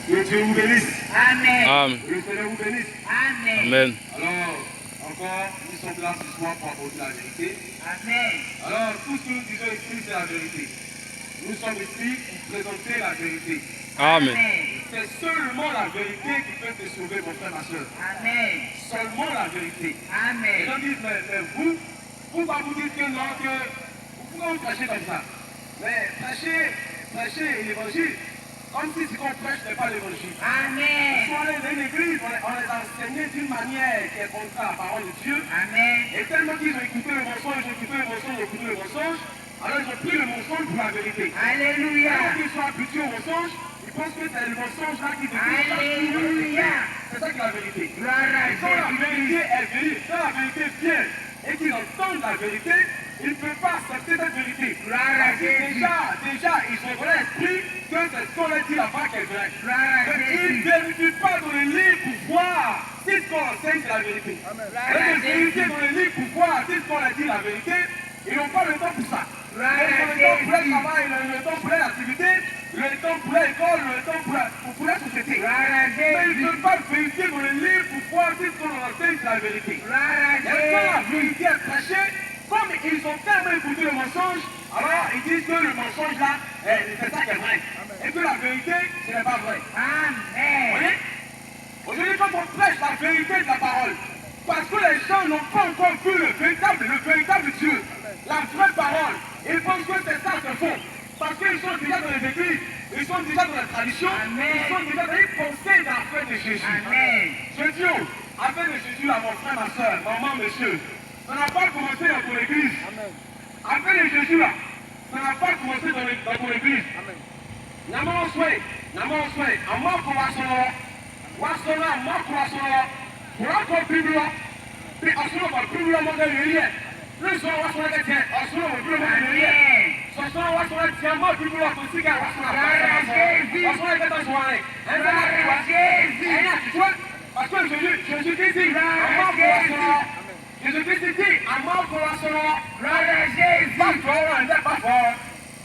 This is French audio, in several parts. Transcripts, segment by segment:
Que Dieu vous bénisse. Amen. Amen. Que le Seigneur vous bénisse. Amen. Amen. Alors, encore, nous sommes là ce soir pour apporter la vérité. Amen. Alors, tout ce que nous disons ici, c'est la vérité. Nous sommes ici pour présenter la vérité. Amen. C'est seulement la vérité qui peut te sauver, mon frère, ma soeur. Amen. Seulement la vérité. Les Amen. gens disent, mais vous va vous dire que non, que pourquoi vous prêchez comme ça? Mais prêcher l'évangile, comme si ce qu'on prêche n'est pas l'évangile. Amen. Si on est dans une église, on les enseigne d'une manière qui est contraire à la parole de Dieu. Amen. Et tellement qu'ils ont écouté le mensonge, alors ils ont pris le mensonge pour la vérité. Alléluia. Alors qu'ils sont habitués au mensonge, ils pensent que c'est le mensonge là qui devient. Alléluia. C'est ça qui est la vérité. Gloire à Et quand la Jésus. vérité est venue, quand la vérité vient et qu'ils entendent la vérité, ils ne peuvent pas accepter cette vérité. Gloire à Parce que Jésus. déjà, ils ont vrai esprit que c'est ce qu'on a dit là-bas qui est vrai. Gloire à Mais ils Jésus. ne vérifient pas dans les livres pour voir si ce qu'on enseigne c'est la vérité. Et de vérifier dans les livres pour voir si ce qu'on a dit la vérité, ils n'ont pas le temps pour ça. Ils ont le temps pour le travail, ils ont le temps pour l'activité, le temps pour l'école, le temps pour la société. Gloire à Mais ils ne Jésus. peuvent pas vérifier dans les livres pour voir si ce qu'on enseigne c'est la vérité. Gloire à Et quand la Jésus. vérité est prêchée, comme ils ont tellement écouté le mensonge, alors ils disent que le mensonge là, c'est ça qui est vrai. Et que la vérité, ce n'est pas vrai. Vous Amen. voyez? Aujourd'hui, quand on prêche la vérité de la parole, parce que les gens n'ont pas encore vu le véritable Dieu, la vraie parole, ils pensent que c'est ça qu'ils font. Parce qu'ils sont déjà dans les églises, ils sont déjà dans la tradition, Amen. ils sont déjà dans les pensées dans l'affaire de Jésus. Amen. Je dis, affaire de Jésus, là, mon frère, ma soeur, maman, monsieur, ça n'a pas commencé dans ton église. Affaire de Jésus, là, ça n'a pas commencé dans ton église. Naman souhait, en mort pour Wassola, mort pour Wassola, pour encore plus loin, puis en ce moment, plus loin, mon gars, le soir, Wassola, en ce moment, plus loin, Amen. ce soir, Wassola, tiens, moi, plus loin, ton cigare, Wassola, Wassola, est en soirée. Gloire à Jésus. Parce que Jésus-Christ dit, en mort pour Wassola, Jésus-Christ dit, en mort pour Wassola, Gloire à Jésus. pas fort, on n'est pas fort.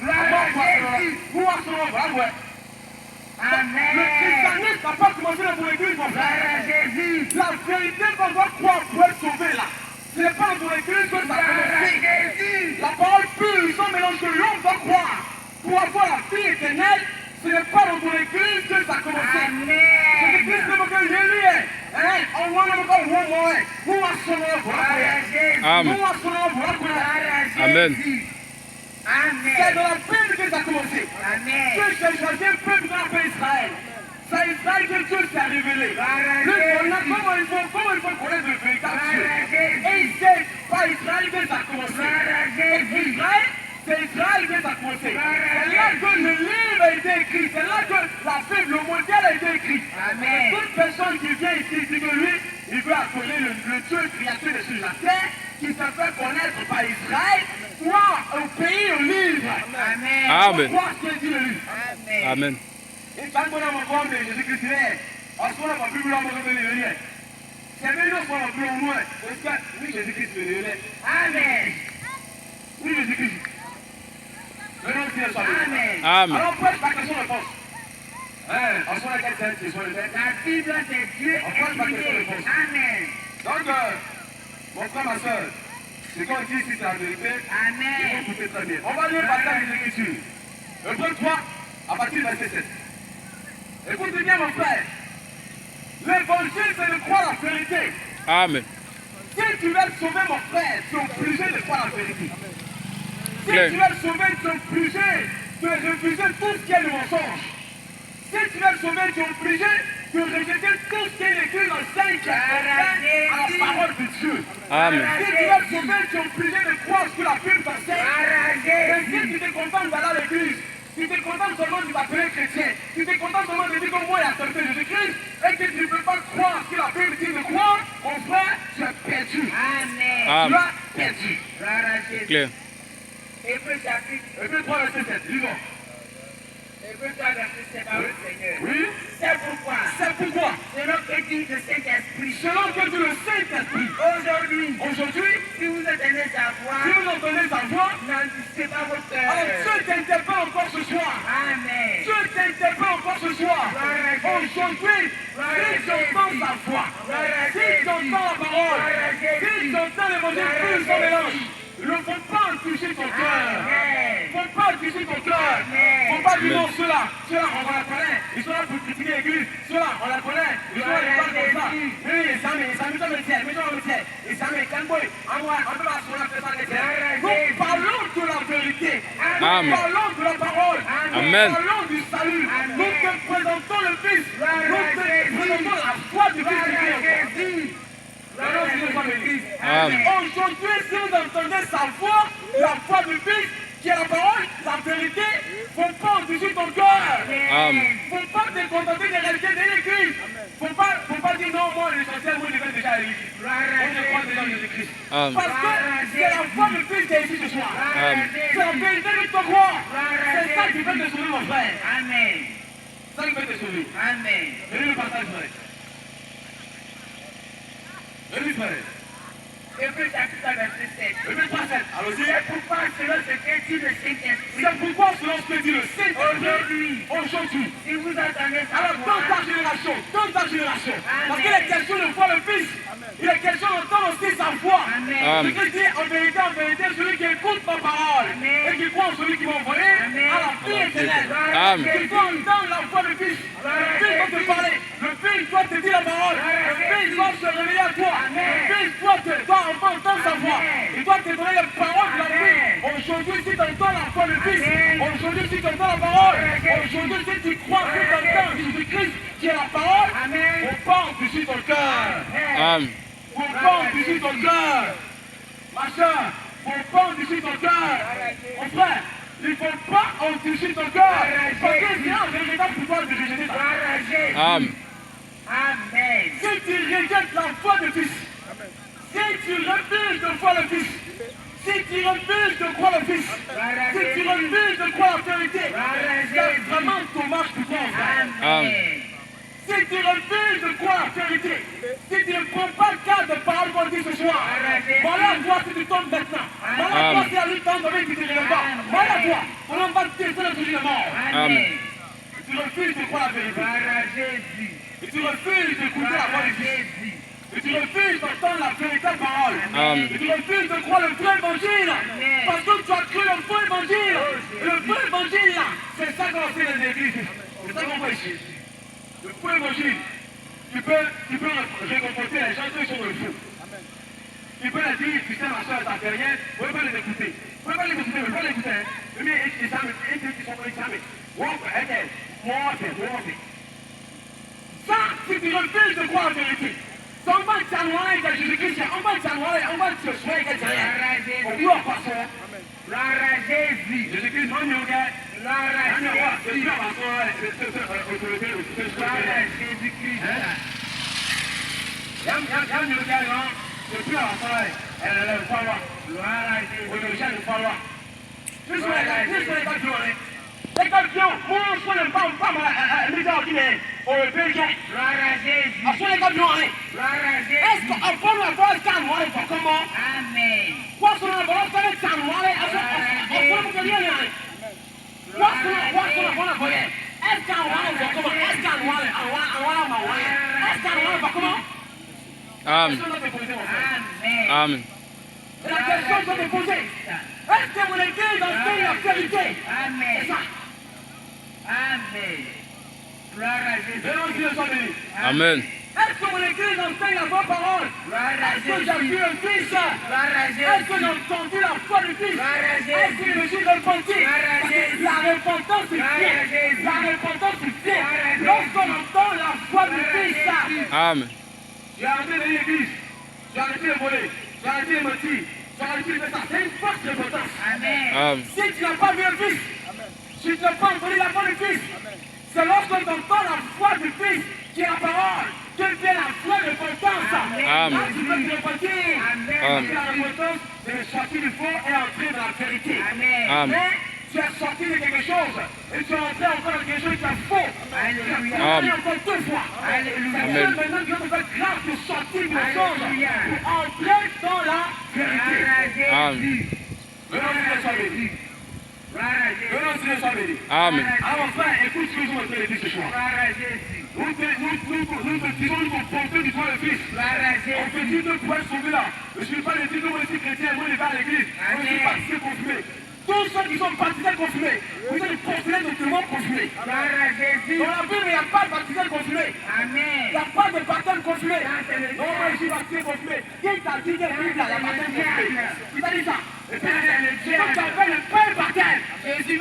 Gloire à Jésus. Vous, Wassola, bravo. Le Amen. christianisme n'a pas commencé dans ton église, mon Gloire frère. à Jésus. La vérité qu'on doit croire pour être sauvé là, ce n'est pas dans ton église que ça a Gloire à commencé. Jésus. La parole pure, ils sont mélangés que l'homme doit croire pour avoir la vie éternelle. Ce n'est pas dans ton église que ça a commencé. C'est l'église Amen. que Jésus est. On voit le mot moins. Vous assurez, Gloire à Jésus. Amen. vous assurez, Gloire à Amen. Jésus. c'est Amen. dans la Bible que ça a commencé. Amen. Dieu s'est choisi un peuple dans le pays Israël. C'est Israël que Dieu s'est révélé. Comment il faut connaître le véritable Dieu. Et c'est pas Israël que ça a commencé. C'est Israël, que ça a commencé. C'est là que le livre a été écrit. C'est là que la Bible, le mondial a été écrit. Amen. Toute personne qui vient ici dit que lui, il veut appeler le Dieu créateur de sur la terre, qui se fait connaître par Israël, croit au pays, au livre. Amen. Amen. Croire ce que dit le livre. Amen. Amen. Et quand on a mon corps de Jésus-Christ, en ce moment, on ne peut plus vouloir me révéler. C'est bien nous qu'on a plus au moins. Est-ce que oui, Jésus-Christ me révèle? Amen. Oui, Jésus-Christ. Le nom de Dieu soit béni. Amen. Amen. Alors, prêche la question-réponse. En ce moment, quelle question de tête? La Bible, c'est Dieu expliqué. Amen. Donc, mon frère, ma soeur, ce qu'on dit ici, c'est la vérité. Il faut Amen. écouter très bien. On va lire le passage de l'Écriture. Hébreux 3, à partir du verset 7. Écoutez bien, mon frère. L'évangile, c'est de croire la vérité. Amen. Si tu veux être sauvé, mon frère, tu es obligé de croire la vérité. Si Claire. tu veux être sauvé, tu es obligé de refuser tout ce qui est le mensonge. Si tu veux être sauvé, tu es obligé de rejeter tout ce qui est écrit dans le Saint qui est contraire à la parole de Dieu. Amen. Si tu veux être sauvé, tu es obligé de croire ce que la Bible t'enseigne. Mais si tu te contentes d'aller à l'église, tu te contentes seulement de t'appeler chrétien, tu te contentes seulement de dire que moi, il y a accepté Jésus-Christ, et que tu ne peux pas croire ce que la Bible dit de croire, mon frère, tu es perdu. Amen. Tu Amen. es perdu. Gloire à Jésus. Claire. Hébreux chapitre, Hébreux 3, verset 7, lisons. Hébreux 3, verset 7, par le Seigneur. Oui, C'est pourquoi, c'est pourquoi, selon que dit le Saint-Esprit, selon que dit le Saint-Esprit, aujourd'hui, si vous entendez sa voix, si vous entendez sa voix, n'endurcissez pas votre alors cœur. Dieu t'interpelle encore ce soir. Amen. Dieu t'interpelle encore ce soir. Aujourd'hui, si j'entends sa voix, si j'entends la parole, si j'entends l'évangile plus son mélange, il ne faut pas toucher ton cœur. Il ne faut pas toucher ton cœur. Il ne faut pas dire non, ceux-là, on va la connaître. Ils sont là pour critiquer l'église. Ceux-là, on la connaît. Ils sont là, ils parlent comme ça. Oui, ils s'aiment, mais ils nous parlons de la vérité. Nous parlons de la parole. Nous parlons du salut. Nous te présentons le Fils. Nous te présentons la foi du Fils. Aujourd'hui, si vous entendez sa voix, la foi du Fils, qui est la parole, la vérité, il ne faut pas endurcir ton cœur. Il ne faut pas te contenter des réalités de l'église. Il ne faut pas dire non, moi, l'essentiel, moi, je vais déjà à l'église. Moi, je crois déjà en Jésus-Christ. Parce que c'est la foi du Fils qui est ici ce soir. C'est la vérité que tu crois. C'est ça qui peut te sauver, mon frère. Amen. C'est ça qui peut te sauver. Amen. Venez le partage, frère. Venez, frère. Hébreux chapitre verset 7. Hébreux 3:7. Allons-y. C'est pourquoi selon ce que dit le Saint-Esprit. C'est pourquoi selon ce que dit le Aujourd'hui, aujourd'hui, si vous entendez sa alors voix, dans ta génération, parce qu'il est question de voir le Fils, il est question d'entendre aussi sa voix. Ce qui dit en vérité, celui qui écoute ma parole et qui croit en celui qui m'a envoyé, à la vie éternelle. Il faut entendre la voix du Fils. Le Fils doit te parler. Le Fils doit te dire la parole. Le Fils doit se révéler à toi. Le Fils doit entendre sa voix. Il doit te donner les paroles de la vie. Aujourd'hui, si tu entends la voix du Fils, aujourd'hui, si tu entends la parole, aujourd'hui, si tu crois, si tu entends Jésus-Christ, qui est la parole, on part dessus ton cœur. On part dessus ton cœur. Ma soeur, on part dessus ton cœur. Mon frère, il ne faut pas endurcir ton cœur. Parce que c'est un véritable pouvoir de rejeter ça. Amen. Si tu rejettes la foi du Fils, si tu refuses de croire le Fils, si tu refuses de croire le Fils, si tu refuses de croire la vérité, c'est vraiment dommage pour toi, frère. Si tu refuses de croire la vérité, si tu ne prends pas le cas de parole qu'on dit ce soir, voilà toi si tu tombes maintenant. Voilà toi si la lutte tombe avec qui tu ne reviens pas. Voilà toi, on en va te tester le sujet de mort. Tu refuses de croire la vérité. Et tu refuses d'écouter la voix du Fils. Et tu refuses d'entendre la véritable parole. Et tu refuses de croire le vrai évangile. Parce que tu as cru le faux évangile. Et le vrai évangile, là, c'est ça qu'on fait dans les églises. C'est ça qu'on voit ici. Le faux évangile, tu peux réconforter les gens qui sont dans le faux. Tu peux leur dire, tu sais, ma soeur, ça fait rien, vous ne pouvez pas les écouter. Vous ne pouvez pas les écouter, vous ne pouvez pas les écouter. Mais ils savent, ils sont examinés. Ça, si tu refuses de croire la vérité, on va te saluer avec Jésus-Christ, on va te saluer, on va te soigner avec Jésus-Christ. On doit pas ça. Jésus-Christ, non, il y a un gars. C'est lui qui va s'asseoir, Jésus-Christ. C'est plus à s'asseoir, elle est le falloir. On ne cherche le falloir. Juste pour les gars qui ont les gars qui ont, moi, je ne sais pas, les gars qui ont le péché. À ce les gars qui ont allé. Est-ce qu'après la voix, c'est un moyen pour comment? Quoi, sur la voix, c'est un moyen, à ce moment que rien n'est. Quoi, sur la voix, est-ce qu'un moyen pour comment? Est-ce qu'un moyen, est-ce qu'un moyen pour comment? Amen. La question que je te posais, est-ce que vous l'église enseigne la vérité? C'est ça. Amen. Est-ce que mon église enseigne la bonne parole? Est-ce que j'ai vu un Fils? Est-ce que j'ai entendu la foi du Fils? Est-ce que je me suis repenti? La repentance c'est bien. La repentance c'est bien. Lorsqu'on entend la foi du Fils. Amen. J'ai arrêté l'église. J'ai arrêté de voler. J'ai arrêté de mentir. J'ai arrêté de faire ça. C'est une force de repentance. Amen. Si tu n'as pas vu un Fils, si tu n'as pas entendu la foi du Fils, c'est lorsqu'on entend la foi du Fils qui est la parole, que vient la foi de repentance. Amen. Là, tu peux te repentir. Parce que la repentance, c'est de sortir du faux et entrer dans la vérité. Amen. Mais tu as sorti de quelque chose et tu es entré encore dans quelque chose qui est faux. Tu as Amen. encore deux fois. C'est Amen. maintenant Dieu te fait grâce de sortir de choses pour entrer dans la vérité. Amen. Maintenant, tu es sauvé. Que le nom du Seigneur soit béni. Amen. Alors mon frère, écoute ce que je vais te dire ce soir. Nous te disons, nous te portons du doigt le Fils. On te dit de pouvoir sauver là. Je ne suis pas le dit que moi je suis chrétien, moi je vais à l'église. Moi je suis baptisé confirmé. Tous ceux qui sont baptisés confirmés, vous êtes confirmés de témoins confirmés. Dans la Bible, il n'y a pas de baptisé confirmé. Il n'y a pas de baptême confirmé. Non, moi je suis baptisé confirmé. Qui t'a dit que Bible a la baptême confirmé? Qui t'a dit ça? Et puis, tu appelles le Père baptême. Le Fils qui est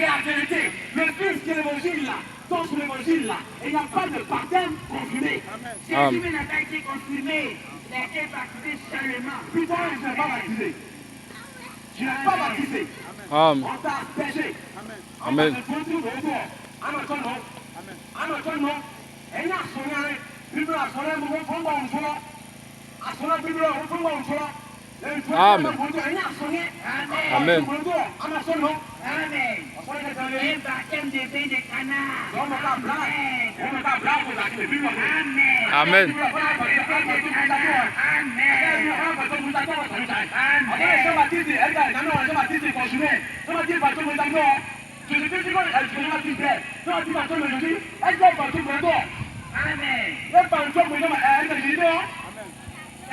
la vérité, le Fils qui est l'évangile là, dans son évangile là, il n'y a pas de baptême confirmé. Jésus n'a pas été confirmé, il a été baptisé seulement. Putain, je n'ai pas baptisé. Tu n'es pas baptisé. Amen. On t'a aspergé. Amen. Amen. Amen. Amen. Un baptême de bain de canard. Amen. Amen.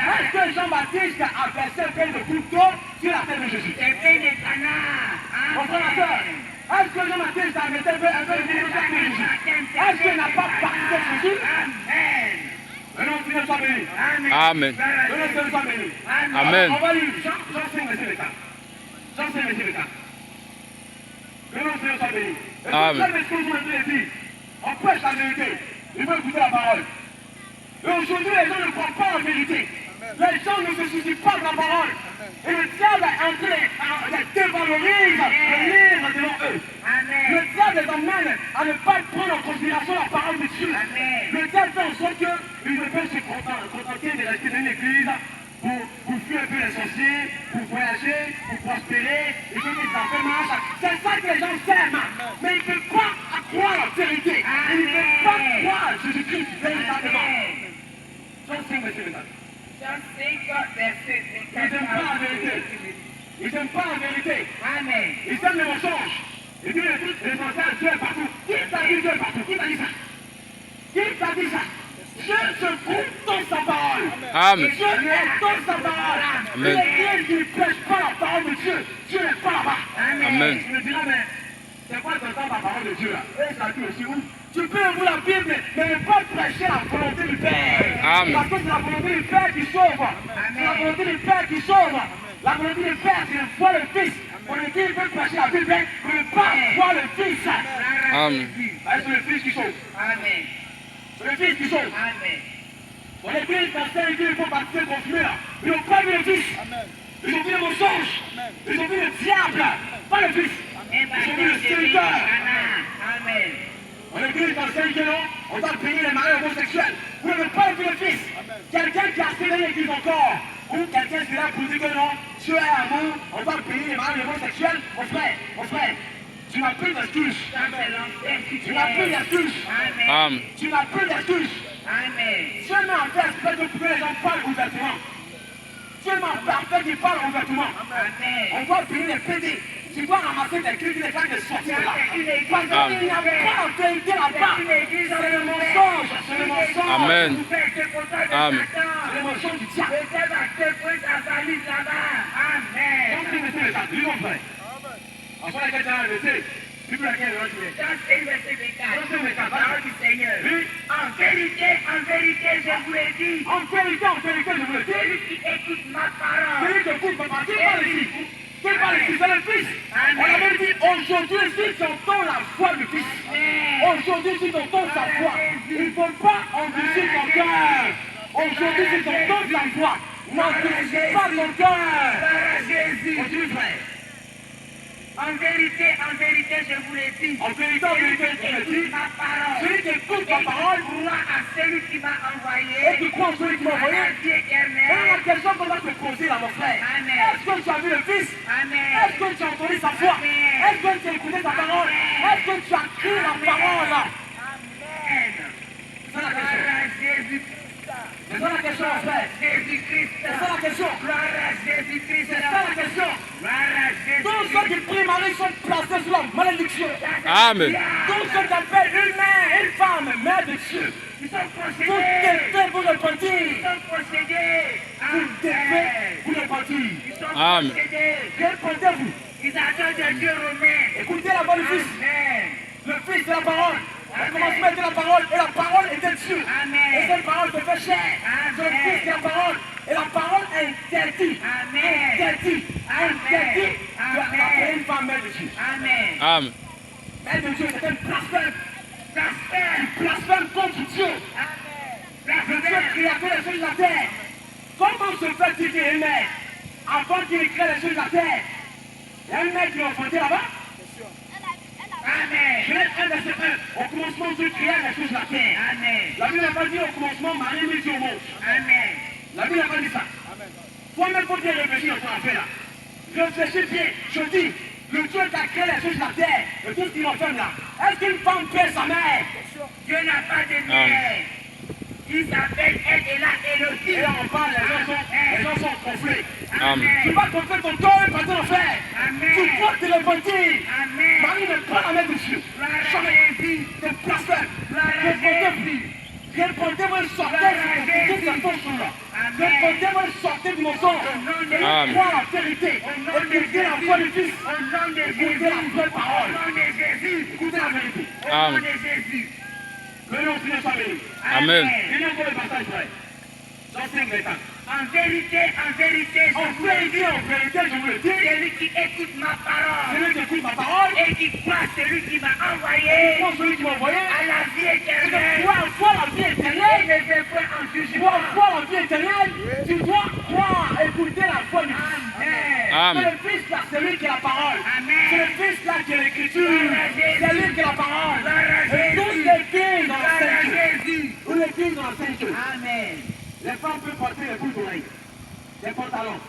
Est-ce que Jean-Baptiste a versé plein de couteaux sur la tête de Jésus? C'est bain de canard. Mon frère et soeur, est-ce que Jean-Baptiste a versé plein de couteaux sur la tête de Jésus? Est-ce qu'il n'a pas baptisé Jésus? Amen. Le nom du Seigneur soit béni. Amen. Le nom du Seigneur soit béni. Amen. On va lire Jean 5, verset 4. Jean 5, verset 4. Le nom du Seigneur soit béni. Amen. Et ce que je vous dire, on prêche la vérité. Il faut écouter la parole. Et aujourd'hui, les gens ne croient pas en vérité. Les gens ne se soucient pas de la parole. Et le diable est entré, dévalorise le livre devant eux. Le diable les emmène à ne pas prendre en considération la parole de Dieu. Le diable fait en sorte qu'ils ne peuvent se contenter de rester dans l'église pour fuir un peu les sorciers, pour voyager, pour prospérer, et que les affaires marchent. C'est ça que les gens s'aiment. Mais ils ne peuvent pas croire la vérité. Ils ne peuvent pas croire Jésus-Christ véritablement. Jean 5, verset 24. Ils n'aiment pas la vérité. Ils n'aiment pas la vérité. Amen. Ils aiment les mensonges. Et puis les mensonges, Dieu est partout. Qui t'a dit Dieu est partout? Qui t'a dit ça? Qui t'a dit ça? Dieu se trouve dans sa parole. Amen. Dieu est dans sa parole. Amen. L'Église qui ne prêche pas la parole de Dieu, Dieu n'est pas là-bas. Amen. Tu me diras, mais c'est quoi t'entends la parole de Dieu là? Et ça dit aussi où? Tu peux ouvrir la Bible, mais ne pas prêcher la volonté du Père. Amen. Parce que c'est la volonté du Père qui sauve. C'est la volonté du Père qui sauve. La volonté du Père, c'est de voir le Fils. On dit qu'il peut prêcher la Bible, mais ne pas voir le Fils. Amen. C'est le Fils qui sauve. Amen. C'est le Fils qui sauve. Amen. Dans l'église, quand c'est l'église, il faut baptiser confirmer là. Ils n'ont pas vu le Fils. Ils ont vu le mensonge. Ils ont vu le diable. Pas le Fils. Un Ils ont vu le baptême de bain de serviteur. canard. Amen. Dans l'église, quand c'est l'église, on doit payer les mariages homosexuels. Vous n'avez pas vu le Fils. Quelqu'un qui a cédé l'église encore. Ou quelqu'un qui est là pour dire que non, Dieu est amour, on doit payer les mariages homosexuels. Mon frère, tu n'as plus d'excuses. Ça, c'est l'ancien qui Tu n'as plus d'excuses. Amen. Amen. Tu n'as plus d'excuses. Amen. Seulement en fait, exprès de que les gens parlent ouvertement. Seulement en fait qu'ils parlent ouvertement. Amen. On doit payer les PD. Tu dois ramasser des critiques, des gens de sortir de là. Parce qu'il n'y a pas de vérité là-bas. C'est le mensonge. C'est le mensonge. Amen. Amen. C'est le mensonge du diable. Amen. Donc, il me dit, dis mon frère. En soit, quelqu'un a laissé. Bible laquelle est retirée. Parole du Seigneur. Oui. En vérité, je vous l'ai dit. En vérité, je vous le dis. Celui qui écoute ma parole. Celui qui écoute ma parole, qui parle ici? Qui parle ici? C'est le Fils. On avait dit, aujourd'hui, si tu entends la voix du Fils, aujourd'hui, si tu entends sa voix, il ne faut pas endurcir ton cœur. Aujourd'hui, si tu entends sa voix, n'endurcis pas ton cœur. Continue, frère. En vérité, je vous l'ai dit. En vérité, je le dis. Ma parole. Celui qui écoute ma parole, Crois à celui qui m'a et envoyé. qui croit en celui qui m'a envoyé, À Dieu et éternel. la question qu'on va te poser là, mon frère. Amen. Est-ce que tu as vu le Fils? Amen. Est-ce que tu as entendu sa voix? Est-ce que tu as écouté sa parole? Est-ce que tu as cru la parole là? Amen. C'est ça la question. Gloire à Jésus-Christ. C'est ça la question, mon frère. Jésus-Christ. C'est ça la question. Gloire à Jésus-Christ, C'est ça la question. Tous ceux qui prient Marie sont placés sous la malédiction. Amen. Tous ceux qui appellent une mère, une femme, mère de Dieu. Ils sont Tout possédés. est fait pour repentir. Ils sont possédés. Tout est fait pour repentir. Ils sont Amen. possédés. Répondez-vous. Ils attendent de Dieu romain. Écoutez la voix du Fils. Amen. Le Fils de la parole. Le commencement était la parole et la parole était Dieu. Amen. Et cette parole se fait chair. C'est le Fils de la parole. Et la parole interdit. Amen. Interdit. Interdit. D'appeler une femme mère de Dieu. Amen. Amen. Mère de Dieu, c'est un blasphème. Blasphème. Blasphème contre Dieu. Amen. Le Dieu créateur des choses de la terre. Comment se fait-il qu'il y ait une mère avant qu'il crée les choses de la terre? Il y a une mère qui est enfantée là-bas. Amen. Genèse 1, verset 1. Au commencement, Dieu créa les choses de la terre. Amen. La Bible n'a pas dit au commencement, Marie mit Dieu au monde. Amen. La Bible n'a pas dit ça. Toi-même, faut bien réfléchir à ton affaire là. Réfléchis bien. Je dis, le Dieu qui a créé les choses de la terre, et tout ce qu'il en fait là, est-ce qu'une femme perd sa mère? Dieu n'a pas de mère. Il s'appelle elle est là Et Elohim. là, on parle, les gens sont en conflit. Amen. Tu vas conflit ton corps et partir en fer. Amen. Tu dois te repentir. Amen. Marie ne prend la main de Dieu. Jamais. C'est blasphème. Répondez-vous. Répondez-moi, sortez de cette façon-là. Répondez-moi, sortez du mensonge. Et Amen. croire la vérité. Écoutez la voix du Fils. Au nom de Écoutez Jésus. la vraie Au parole. nom de Jésus. Écoutez la vérité. Au nom Amen. de Jésus. Venez, on finit ça, béni. Amen. Venez encore le passage vrai. J'enseigne les temps. En vérité, je En vous le dis, vérité, je vous le dis. celui qui écoute ma parole Celui qui écoute ma parole, et qui croit celui qui m'a envoyé croit celui qui m'a envoyé, à la vie et éternelle, croire en toi la vie et éternelle. ne fait point en Tu jugement. dois croire la vie éternelle. Tu dois croire, écouter la voix du Fils. Amen. C'est Amen. le Fils là, c'est lui qui est la parole. Amen. C'est le Fils là qui est l'écriture. C'est lui qui est la parole. Et tous Jésus. les kings dans la Gloire à Sainte. Jésus. Tous les kings dans la Sainte. Amen. Les femmes peuvent porter des boucles d'oreilles, des pantalons,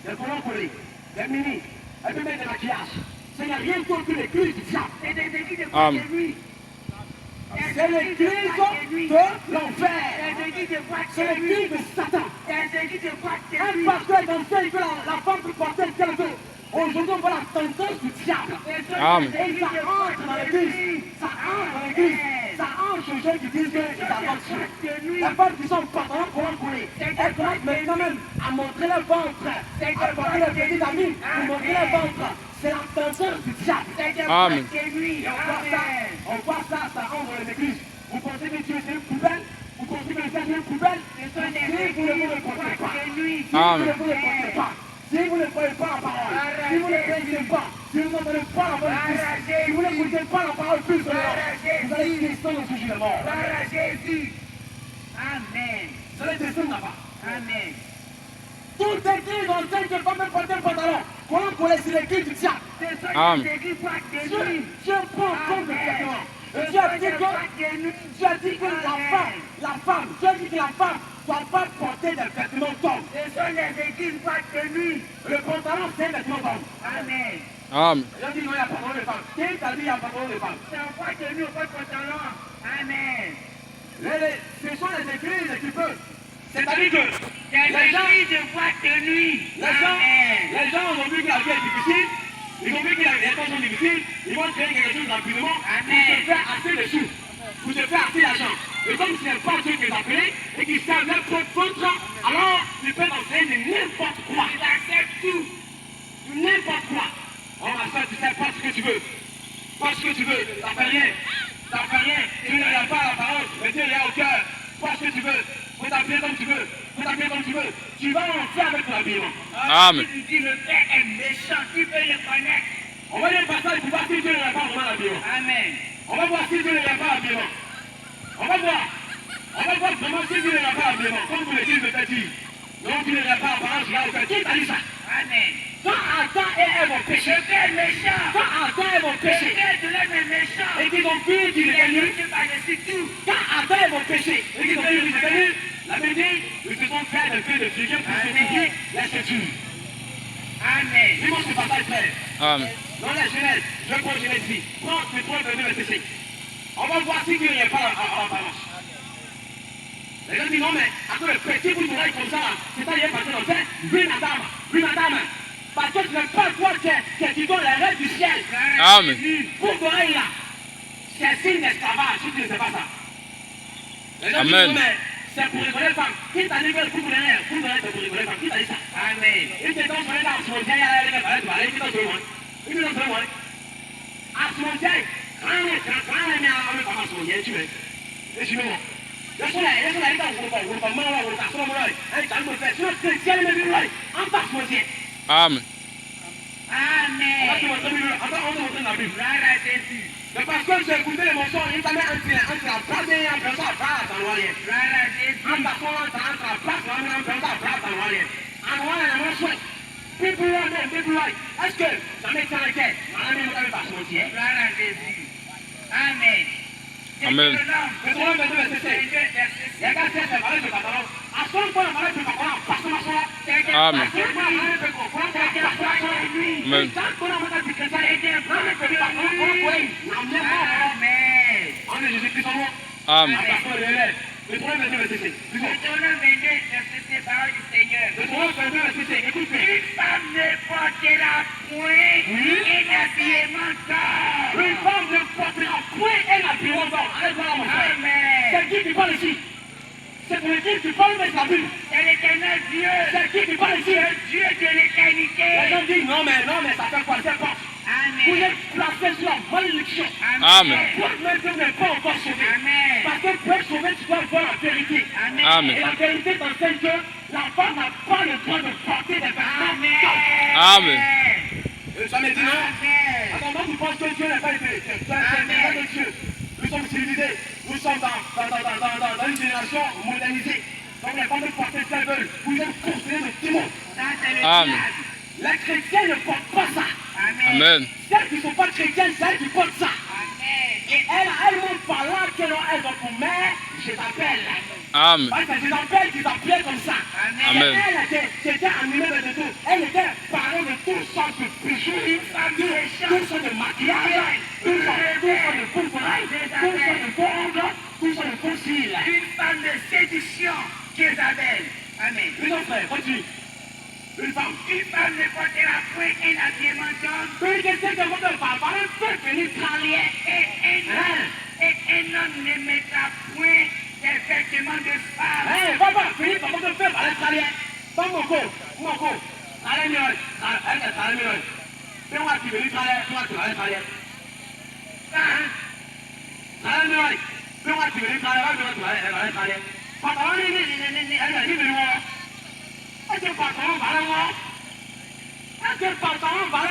des collants collés, des mini. Elles peuvent mettre des maquillages. Ce n'est rien d'autre que l'église du diable. C'est des églises de Amen. de nuit. C'est l'église de l'enfer. Des églises de boîte C'est de nuit. l'église de Satan. Des églises de boîte de Un nuit. pasteur enseigne que la femme peut porter ce qu'elle veut. Aujourd'hui, on voit la tendance du diable. Amen. Et ça entre dans l'église. Ça entre dans l'église. Ça entre aux gens qui disent qu'ils adorent Dieu. Les femmes qui sont en pantalon collés. Elles commencent maintenant même à montrer le ventre. À porter les petites amies pour montrer le ventre. C'est la tendance du diable. Amen. Et on voit ça entre dans les églises. Vous pensez que Dieu c'est une poubelle? Vous pensez que le Dieu c'est une poubelle? Si vous ne vous le portez pas. Si vous Amen. ne vous le portez pas. Si vous ne croyez pas la parole, si vous ne croyez pas, si vous n'entendez pas la parole du Christ, si vous n'écoutez pas la parole plus de l'heure, vous allez descendre au sujet de mort. Gloire à Jésus. Amen. Vous allez descendre là-bas. Amen. Toute église enseigne que pas même porter le pantalon. Comment qu'on laisse l'église du diable? Ce sont Amen. des églises boîte de nuit. Dieu prend compte de exactement. Et Dieu a dit que la femme, Dieu a dit que la femme ne doit pas porter des vêtements d'homme. Ce sont des églises boîte de nuit. Le pantalon, c'est un vêtement d'homme. Amen. Amen. Il a dit non, il y a pas pantalon de femme. Qui t'a dit il y a pantalon de femme? C'est en boîte de nuit au pantalon. Amen. Ce sont les églises qui peuvent. C'est-à-dire que Des les gens, églises de boîte de nuit. Amen. les gens ont vu que la vie est difficile, ils ont vu que les temps sont difficiles, ils vont créer quelque chose rapidement pour se faire assez de sous, pour se faire assez d'argent. Et comme ce n'est pas Dieu qui les a appelés et qu'ils savent leur propre faute, alors ils peuvent enseigner de n'importe quoi. Ils acceptent tout. N'importe quoi. Oh ma soeur, tu sais pas ce que tu veux. Pas ce que tu veux. Ça fait rien. Ça fait rien. Tu ne regardes pas à la parole, mais Dieu est au cœur. Pas ce que tu veux. Faut t'appeler comme tu veux. Faut t'appeler comme tu veux. Tu vas en faire avec ton habillement. Amen. Tu dis le Père est méchant. Tu peux le connaître. On va lire le passage pour voir si Dieu ne regarde pas vraiment l'habillement. Amen. On va voir si Dieu ne regarde pas l'habillement. On va voir. On va voir vraiment si Dieu ne regarde pas l'habillement. Comme vous le dites, le petit. Non, tu ne regardes pas l'apparence, regarde au cœur. Qui t'a dit ça? Amen. Quand Adam et Ève ont péché, Le Père est méchant. quand Adam et Ève ont Le péché, Père de l'homme est méchant. et qu'ils ont pris du Il est détenu, venu par-dessus tout. quand Adam et Ève ont péché, et qu'ils ont pris du détenu, la Bible dit, ils se sont fait le feu de figuier pour se souiller la ceinture. Amen. Dis-moi ce passage frère. Amen. Dans la Genèse, je prends Genèse 10. Prends le 3 verset 5. On va voir si Dieu n'est pas en balance. Les gens disent non, mais à cause de petit bout d'oreille comme ça, c'est pas hier parti dans le fait, bien Adam. Oui, madame. Parce que ce n'est pas toi qui donne les règles du ciel. Amen. Pour l'oreille là, c'est signe d'esclavage, si tu ne sais pas ça. Les gens Amen. disent, mais c'est pour rigoler les femmes. Qui t'a dit que le couple de l'air, c'est pour rigoler les femmes? Qui t'a dit ça? Amen. Il te donne sur les dents, sur le diable, il te donne sur le diable. Il te donne sur le diable. À son diable, quand il est à son diable, tu es. Et tu es. Je suis là, il est dans le corps, le corps, le corps, Amen. le pasteur, j'ai écouté l'émotion, il t'a mis entre la place et un peu à place dans l'oreille. Un pasteur entre la place et un peu à place dans l'oreille. En voyant la même chose. Est-ce que ça m'est arrêté? Amen. Amen. Amen. Amen. Amen. Le 3 22 verset 6. Le 22 verset parole du Seigneur. Le 3 22 verset 6. Écoutez. Une femme ne portera point un habillement d'or. Une femme ne portera point un habillement d'or. Amen. C'est qui parle ici? C'est pour le dire qui parle, mais c'est la Bible. C'est l'éternel Dieu. C'est qui parle ici? Le Dieu de l'éternité. Les gens disent non, mais ça fait quoi? C'est pas. Vous Amen. êtes placé sur la malédiction. Amen. Toi, même Dieu n'est pas encore sauvé. Amen. Parce que pour être sauvé, tu dois voir la vérité. Amen. Amen. Et la vérité t'enseigne que la femme n'a pas le droit de porter des vêtements. Amen. Ça me dit non? Amen. Attends, moi, tu penses que Dieu n'est pas été. C'est de Dieu. Nous sommes civilisés. Nous sommes dans une génération modernisée. Donc les femmes ne portent ce qu'elles veulent. Vous êtes conseillés de Timon. Ça, c'est le Amen. diable. Les chrétiens ne portent pas ça. Amen. Amen. Celles qui ne sont pas chrétiennes, c'est elles qui portent ça. Amen. Et elles m'ont parlé qu'elles ont pour mère, je t'appelle. Amen. Parce que je t'appelle, tu t'appelles comme ça. Amen. Elle était animée de tout. Elle était parée de toutes sortes de péchés, toutes sortes de maquillage, toutes sortes de faux oreilles, toutes sortes de faux ongles, toutes sortes de faux cils. Une femme de séduction, Jézabel. Amen. Mes frères, continue. Une femme. Une femme ne portera point un habillement d'homme Une question que votre parole peut venir travailler. et un homme ne mettra point des vêtements de femme. Papa, fini par votre faire parler travailler. Pas mon corps. Allez, mieux. Allez, mieux. C'est moi qui vais travailler, c'est moi qui vais travailler. Allez, mieux. C'est moi qui vais travailler, c'est moi qui vais travailler. Papa, elle dit, est-ce que pantalon va là? Est-ce que pantalon va là?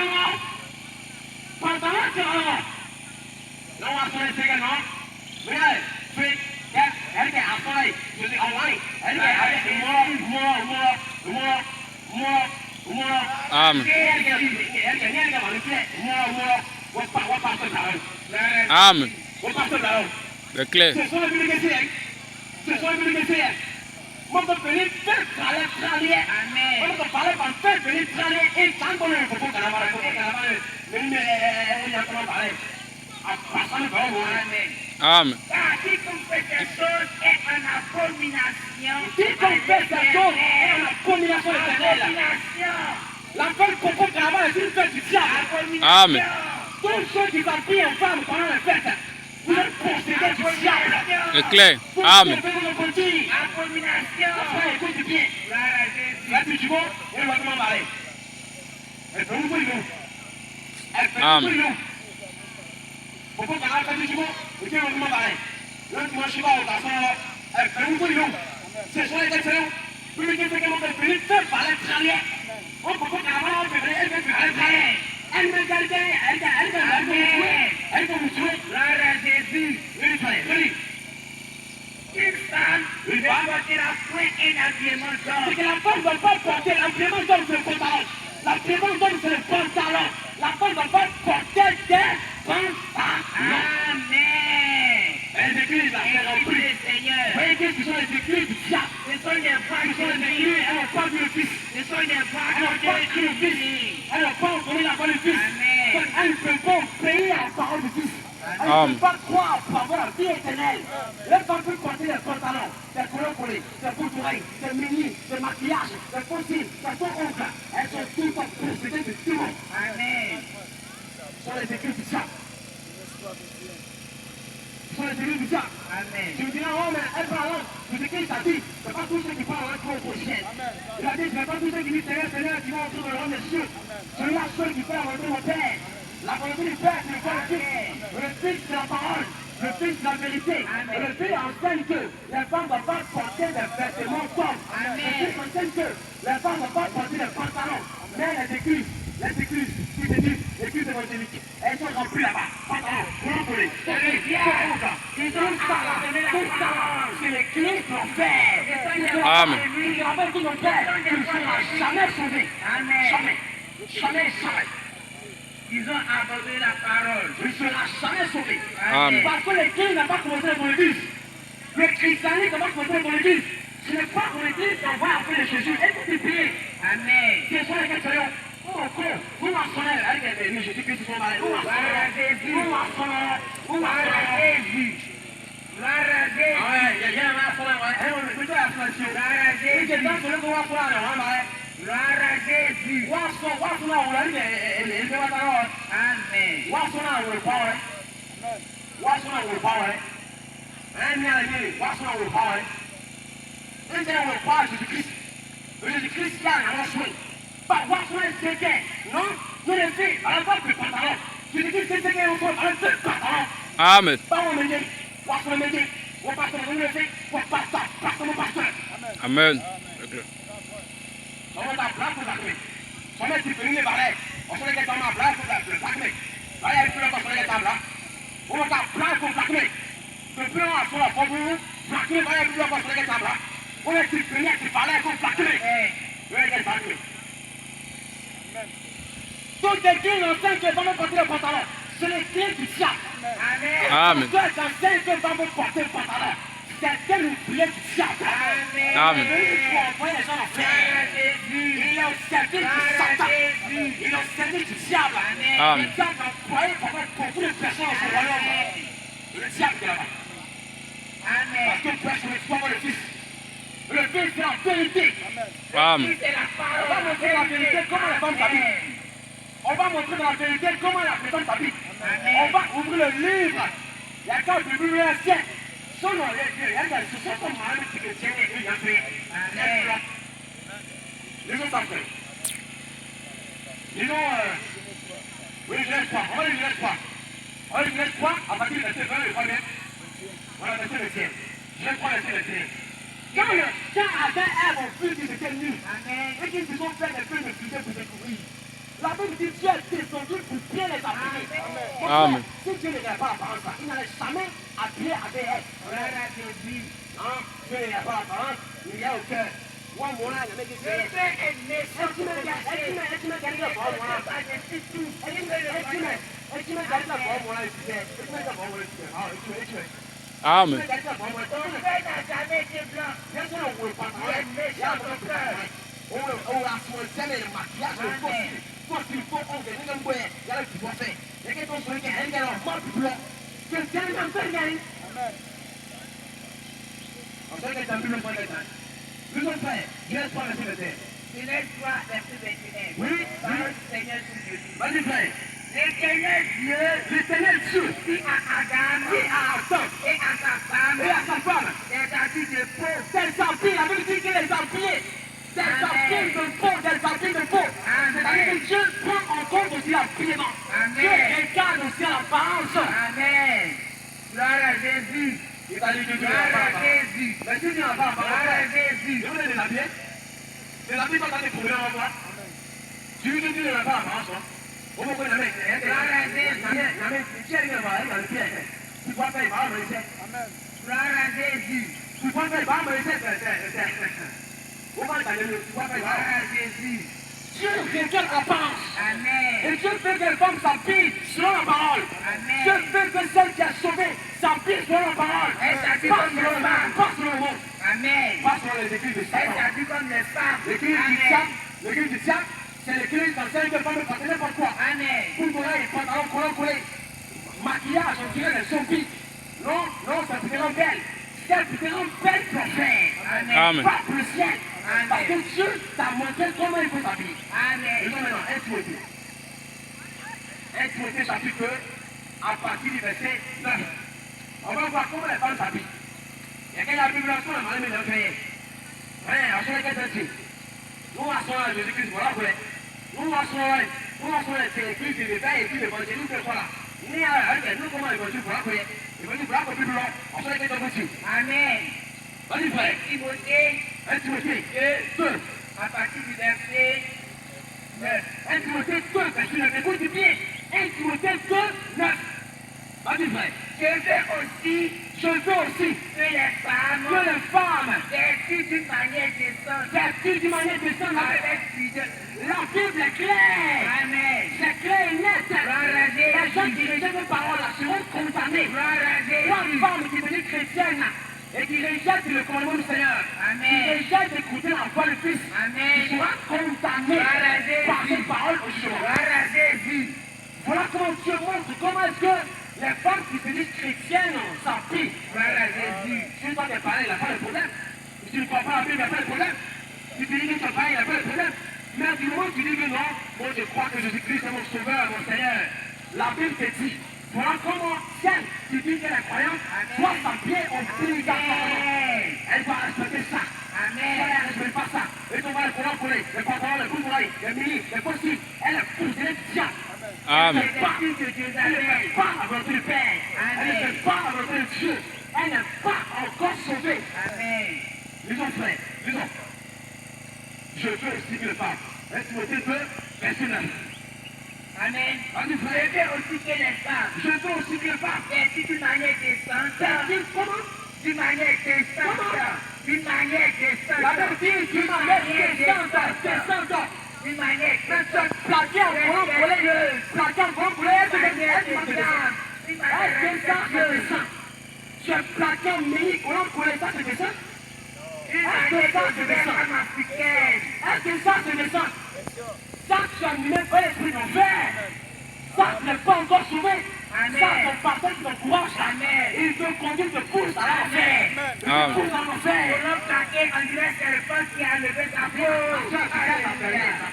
Pantalon, c'est là. Non, on va se laisser, non? Regardez, elle est à soleil, je dis en ligne. Elle est moi. Amen. Elle est Amen. C'est clair. ce sont les bénéficiaires. Moi, je peux venir faire travailler. Amen. Moi, je parler par faire venir travailler. Et tant qu'on est pour qu'on Amen. Car quiconque fait ces choses est en abomination. Quiconque fait ces choses est en abomination éternelle. Abomination. L'enfant Coco Carava est une fête du diable. Amen. Tous ceux qui s'habillent en femme pendant la fête, vous êtes possédés du diable. C'est clair. Amen. Abomination. Après, écoute bien. Gloire à Jésus. Là, tu vois, elle va te parler. Elle fait où pour nous? Elle fait où pour Amen. nous? Coco Carava fait du bon, et puis on va te parler. Là, tu vois, je suis pas au garçon là. Elle fait où pour nous? Ce sont les excellents. Plus de quelqu'un qui m'a fait faire parler travailler. On Coco Carava, elle fait travailler. Elle me garde, elle va vous tuer. Gloire à Jésus. Venez. Une femme ne portera point un habillement C'est d'or. que la femme ne doit pas porter l'habillement d'homme, c'est le pantalon. L'habillement d'homme, c'est le pantalon. La femme ne doit pas porter des pantalons. Amen. Les églises, là, elles ont Écoute pris. le Seigneur. Vous voyez que ce sont les églises du diable. Ce sont des voix Ce sont les de églises, Dieu. elles n'ont pas vu le Fils. Ce sont des voix Elles n'ont pas cru le de Fils. Dieu. Elles n'ont pas entendu la voix du Fils. Amen. Elles ne peuvent pas obéir à la parole du Fils. Elle ne peut pas croire pour avoir la vie éternelle. Les femmes peuvent porter des pantalons, des collants collés, des boucles d'oreilles, des mini, des maquillages, des fossiles, des faux ongles. Elles sont toutes en possédées de démons. Amen. Ce sont les écrits du diable. Ce sont les écrits du diable. Amen. Tu me diras, oh, mais elle parle, vous écrivez sa vie. Ce n'est pas tous ceux qui parlent en trop prochaine. Il a dit, ce n'est pas tous ceux qui disent Seigneur, Seigneur, qui vont entrer dans le royaume des cieux. Celui-là seul qui fait la volonté de mon Père. La volonté du Père, c'est le corps du Fils. Le Fils, c'est la parole. Le Fils, c'est la vérité. Et le Fils enseigne que les femmes ne doivent pas porter des vêtements sobres. Le Fils enseigne que les femmes ne doivent pas porter des pantalons. Mais les églises, qui se disent, l'église évangélique, elles sont remplies là-bas. Pantalons, collants collés, ils ont ça là, tout ça là, c'est l'église de l'enfer. Amen. Il rappelle tout mon Père, tu ne seras jamais sauvé. Amen. Jamais. Jamais, jamais. Ils ont abandonné la parole. Tu ne seras jamais sauvé. Amen. Parce que l'église n'a pas commencé dans l'église. Le christianisme n'a pas commencé dans l'église. Ce n'est pas dans l'église qu'on va appeler Jésus. Et tout est payé. Amen. C'est sur lesquels soyons. Oh, où va sonner avec les Jésus-Christ sont malades. Où va sonner. Où va sonner. Où va sonner. Jésus. Gloire à Jésus. Ah ouais, il y a un sonner. Et on écoute la solution. Gloire à Et c'est Jésus. dans ce lieu qu'on va sonner. Gloire à Jésus. Où va sonner. On l'a dit, et c'est pas d'accord. Amen. Où va sonner. On le parle. Où va sonner. On le parle. Un lien, où va sonner. On le parle. Et c'est on le parle Jésus-Christ. Jésus-Christ, il y a un soin. Pas voir sur un séquin. Non, nous les filles, à la fois de pantalon. Jésus-Christ, c'est séquin au sol, à la fois de pantalon. Amen. Pas au métier. Voir sur le métier. On passe sur le métier. On passe sur mon pasteur. Amen. On va ta place pour t'accueillir. On met du périmé balai. On se regarde dans ma place pour t'accueillir. Là, il y a une place pour se regarder là. On va ta place pour t'accueillir. Le plan à son la forme, t'accueillir, il y a une place pour se regarder là. On met du périmé qui balai pour t'accueillir. Regarde t'accueillir. Toutes les filles enseignent qu'elles vont porter le pantalon. C'est les filles du diable. Amen. Amen. Elles enseignent qu'elles vont porter le pantalon. C'est elles ou prier du diable. Amen. Amen. Ils vont envoyer les gens en Gloire fer. à Jésus. Ils ont servi du Gloire à Satan. Jésus. Ils ont servi du diable. Amen. Le diable a employé pendant beaucoup de personnes dans son royaume. Le diable est là-bas. Amen. Parce que personne ne soit le Fils. Le Fils, c'est la vérité. Amen. C'est la On parole. va montrer la vérité comment la femme s'habille. On va montrer dans la vérité comment la personne s'habille. On va ouvrir le livre. Il y a quand le Bible ancien. Selon les ce sont comme Mohamed qui est chrétien et il a fait. Les autres après. Disons, oui, je laisse pas. On va les laisse pas. On va les laisse pas à partir du verset 20 et 3 bien. Voilà, verset le tien. Je laisse pas verset le tien. Quand Adam et Ève ont vu qu'ils étaient nus, et qu'ils se sont fait des feux de fusée pour découvrir, la Bible dit Dieu est descendu pour bien les appuyer. Amen. Si Dieu n'avait pas l'apparence, il n'allait jamais appuyer avec Ève. Gloire à Jésus. Hein? Dieu n'avait pas l'apparence, il y a au cœur. Moi, mon âme, le mec dit Je vais être méchant. est-ce qu'il m'a gardé la parole, mon âme? Est-ce qu'il m'a gardé la parole, mon âme? Est-ce qu'il m'a gardé la parole, mon âme? Ah, est-ce qu'il Amen. m'a gardé la parole, mon âme? Ton père n'a jamais été blanc. Bien sûr, on ne parle pas. On a soigné le maquillage, le costume. Costume, faut qu'on gagne un peu. Il y a le petit bois fait. Il y a quelqu'un qui a un gars en mode blanc. Quelqu'un qui a un peu gagné. On sait que tu as vu le point de temps. Nous sommes prêts. Il reste pas le terre. Genèse 3, verset 21. Oui, Parole du Seigneur sur Jésus. Vas-y, frère. L'éternel Dieu L'éternel Dieu dit à Adam dit à Adam et à sa femme et à sa femme, des habits de peau. des habits, la Bible dit qu'il les habillés. Des habits de peau, des habits de peau. C'est-à-dire que Dieu prend en compte aussi l'habillement. Dieu regarde aussi l'apparence. Amen. Gloire à Jésus. Il va dire que Dieu Gloire n'a pas à l'apparence. Jésus. Mais si Dieu n'a pas Gloire à l'apparence, Jésus. Dieu veut les habiller. Les habits sont dans des problèmes en moi. Dieu dit que Dieu n'a pas l'apparence. On va connaître les mecs. Gloire à Jésus. Tu vois pas, il va me laisser. Gloire à Jésus. Tu vois pas, il va me laisser. On va aller, tu vois pas, il va. Gloire à Jésus. Dieu regarde l'apparence. Amen. Et Dieu fait que les femmes s'habillent selon la parole. Amen. Dieu fait que celle qui a sauvé s'habille selon la parole. Elle s'habille Pas comme selon les le femmes. pas selon le monde. Amen. Pas selon les écrits de Elle Satan. s'habille comme les femmes. L'écrit du Amen. diable, l'écrit du diable, c'est l'écrit qui enseigne que femmes ne portent n'importe quoi. Amen. Pour oreilles, pantalon, collant collé, maquillage. maquillage, on dirait les zombies. Non, non, ça te rend belle. Ça te rend belle prophète. Amen. Pas pour le ciel. Amen. Parce que Dieu t'a montré comment il faut s'habiller. Amen. Lisons maintenant 1 Timothée. 1 Timothée chapitre 2, à partir du verset 9. On va voir comment les femmes s'habillent. Il y a quelqu'un qui a la Bible, mais il a fait. Ouais, à chaque fois que nous assurons à Jésus-Christ, voilà quoi. Nous assurons les églises, les détails et puis l'évangéliste, voilà. Nous comment l'évangile, voilà quoi. L'évangile, voilà quoi, plus blanc. On sait que c'est possible. Amen. Vas-y, frère. Timothée, 1 Timothée 2. à partir du verset 9. 1 Timothée 2, verset 9. Écoute du pied. 1 Timothée 2, 9. Vas-y, frère. Je veux aussi Que les femmes vêtues d'une manière décente, vêtues d'une manière décente, avec pudeur. la Bible est claire. Amen. C'est clair et net. Les gens qui rejettent les paroles seront condamnés. Une femme qui est devenue chrétienne et qui rejette le commandement du Seigneur, Amen. qui rejette d'écouter la voix du Fils, Amen. sera condamné par ces paroles au jugement. Voilà comment Dieu montre comment est-ce que les femmes qui se disent chrétiennes s'appuient. Si tu dois te parler, il n'y a pas de problème. Si tu ne crois pas la Bible, il n'y a pas de problème. Si tu dis que tu as parlé, il n'y a pas de problème. Mais du moment où tu dis que non, moi je crois que Jésus-Christ est mon sauveur, mon Seigneur, la Bible te dit, voilà comment celle qui dit qu'elle est croyante doit s'appuyer obligatoirement. Elle doit respecter ça. Si elle ne respecte pas ça, et qu'on va les courants coller, les pantalons, les boules, les mini, les possibles, elle est poussée, elle est diable. Amen. Elle ne fait pas la volonté du Père. Elle ne fait pas la volonté de Dieu. Elle n'est pas encore sauvée. Amen. Lisons, frère, lisons. Je veux aussi que le pape. 1 Timothée 2, verset 9. Amen. Vas-y, Je frère. veux aussi que les femmes Je veux aussi que le pape. vêtues d'une manière décente, C'est-à-dire comment? d'une manière décente, d'une manière décente, La Bible dit d'une manière décente. d'une manière Mais décente, ce plaqué en volant pour les. Plaqué en volant pour les. Est-ce que ça c'est décent? Tu es plaqué en mini volant pour les. Ça c'est décent? Est-ce que ça c'est décent? Est-ce que ça c'est décent? Ça tu as mené pas l'esprit d'enfer. Ça tu n'es pas encore sauvé. Ça ton pasteur qui t'encourage. Il te conduit, il te pousse à l'enfer. Il te pousse à l'enfer. Ça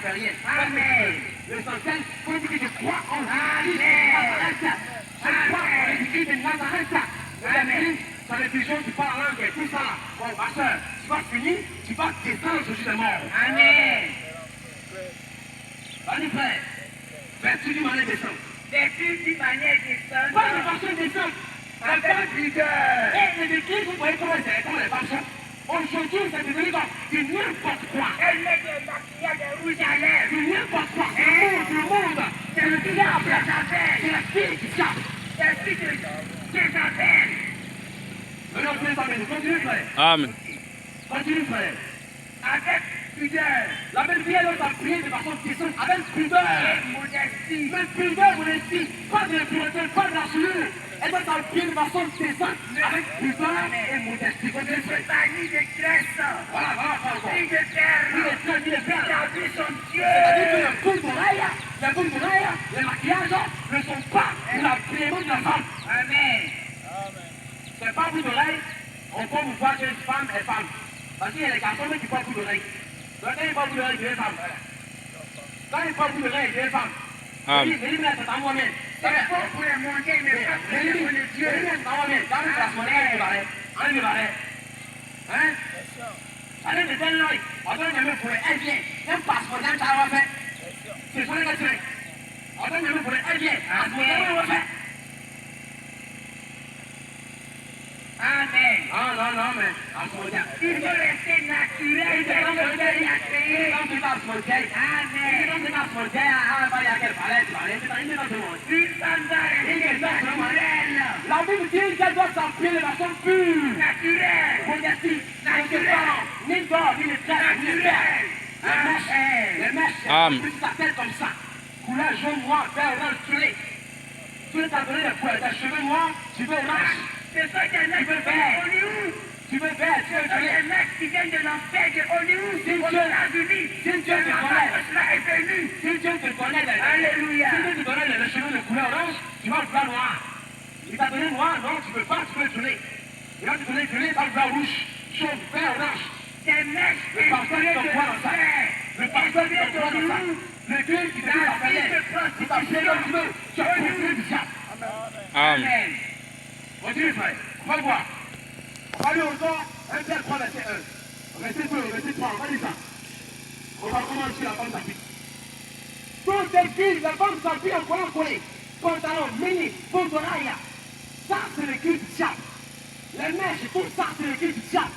fait rien. Amen. L'essentiel, faut dire que je crois en Jésus de Nazareth. Je crois en Jésus de Nazareth. Amen. Sa réfugion, tu parles en langue et tout ça. Bon, ma soeur, tu vas finir, tu vas descendre au sujet de mort. Amen. Vas-y, frère. Vêtu d'une manière décente. Vêtues d'une manière décente, Pas de façon décente. avec pudeur. Et les églises, vous voyez comment les femmes sont. Aujourd'hui, c'est devenu comme du n'importe quoi. Elle met des maquillages de rouge à lèvres. Du n'importe quoi. Le monde, c'est le diable. C'est la fille qui tape. C'est ce que Jézabel. Maintenant, vous pouvez continue, frère. Amen. Continue, frère. Avec pudeur La belle fille, elle doit prier de façon décente, avec pudeur. et modestie. Mais pudeur, modestie, pas de l'impureté, pas de la souillure. Elle doit prier de façon décente, avec pudeur et modestie. Continue, Ne frère. fait pas ni de graisse, Voilà, pas encore. ni de Ni les perles. fleurs, ni les perles. Établit son Dieu. C'est-à-dire que les boucles d'oreilles, les maquillages ne sont pas pour la prière de la femme. Amen. C'est pas boucle d'oreille, on peut vous voir qu'une femme est femme. Parce qu'il y a les garçons qui portent boucle d'oreille. Donc quand ils portent boucle d'oreille, ils deviennent femme. Quand ils portent boucle d'oreille, ils deviennent femme. Amen. Mais c'est à moi-même. C'est bon pour les monter, mais pas pour les pour les dieux. Hein? Allez, mais donne l'œil. On donne le pour les bien. Même passeport, même ça va faire. C'est pour les gars. On donne le pour les bien. Passeport, va faire. Amen. Non, mais passeport. Il faut rester naturel comme le Père l'a créé. Quand tu passes mon cœur, Amen. quand tu passes mon cœur, il y a quel palais, tu vas aller, tu vas aller dans ce monde. Une femme doit rester naturelle. La Bible dit qu'elle doit s'appuyer de façon pure. Naturelle. Modestie, ni d'or, ni de terre, ni de terre. Les mèches, Amen. tu t'appelles comme ça. Couleur jaune, noir, vert, orange, soleil. Tu t'as donné tes cheveux noirs, tu veux orange. Ce sont des mecs de Hollywood. Tu veux vert, tu veux Ce sont soleil. des mecs qui viennent de l'enfer de Hollywood. Aux États-Unis. Si Dieu te Avant connaît, que cela est venu. si Dieu te connaît, Alléluia. si Dieu te connaît les cheveux de couleur orange, tu vas le vouloir noir. noir, non, tu ne peux pas, tu peux tourner. Et là, tu peux tourner dans le vert rouge, jaune, vert, orange. Des mèches Le pasteur qui te voit dans ça. Le pasteur qui te voit dans ça. Le Dieu qui te dit ta prière. Tu t'appelles comme tu veux. Tu as profité du diable. Amen. Continue, frère. On va le voir. On va aller encore. 1 Pierre 3, verset 1. Verset 2, verset 3. On va lire ça. On va commencer la femme s'appuie. Toutes les filles, la femme s'appuie en collant collé. Pantalon, mini, bondoraïa. Ça, c'est le culte du diable. Les mèches, tout ça, c'est le culte du diable.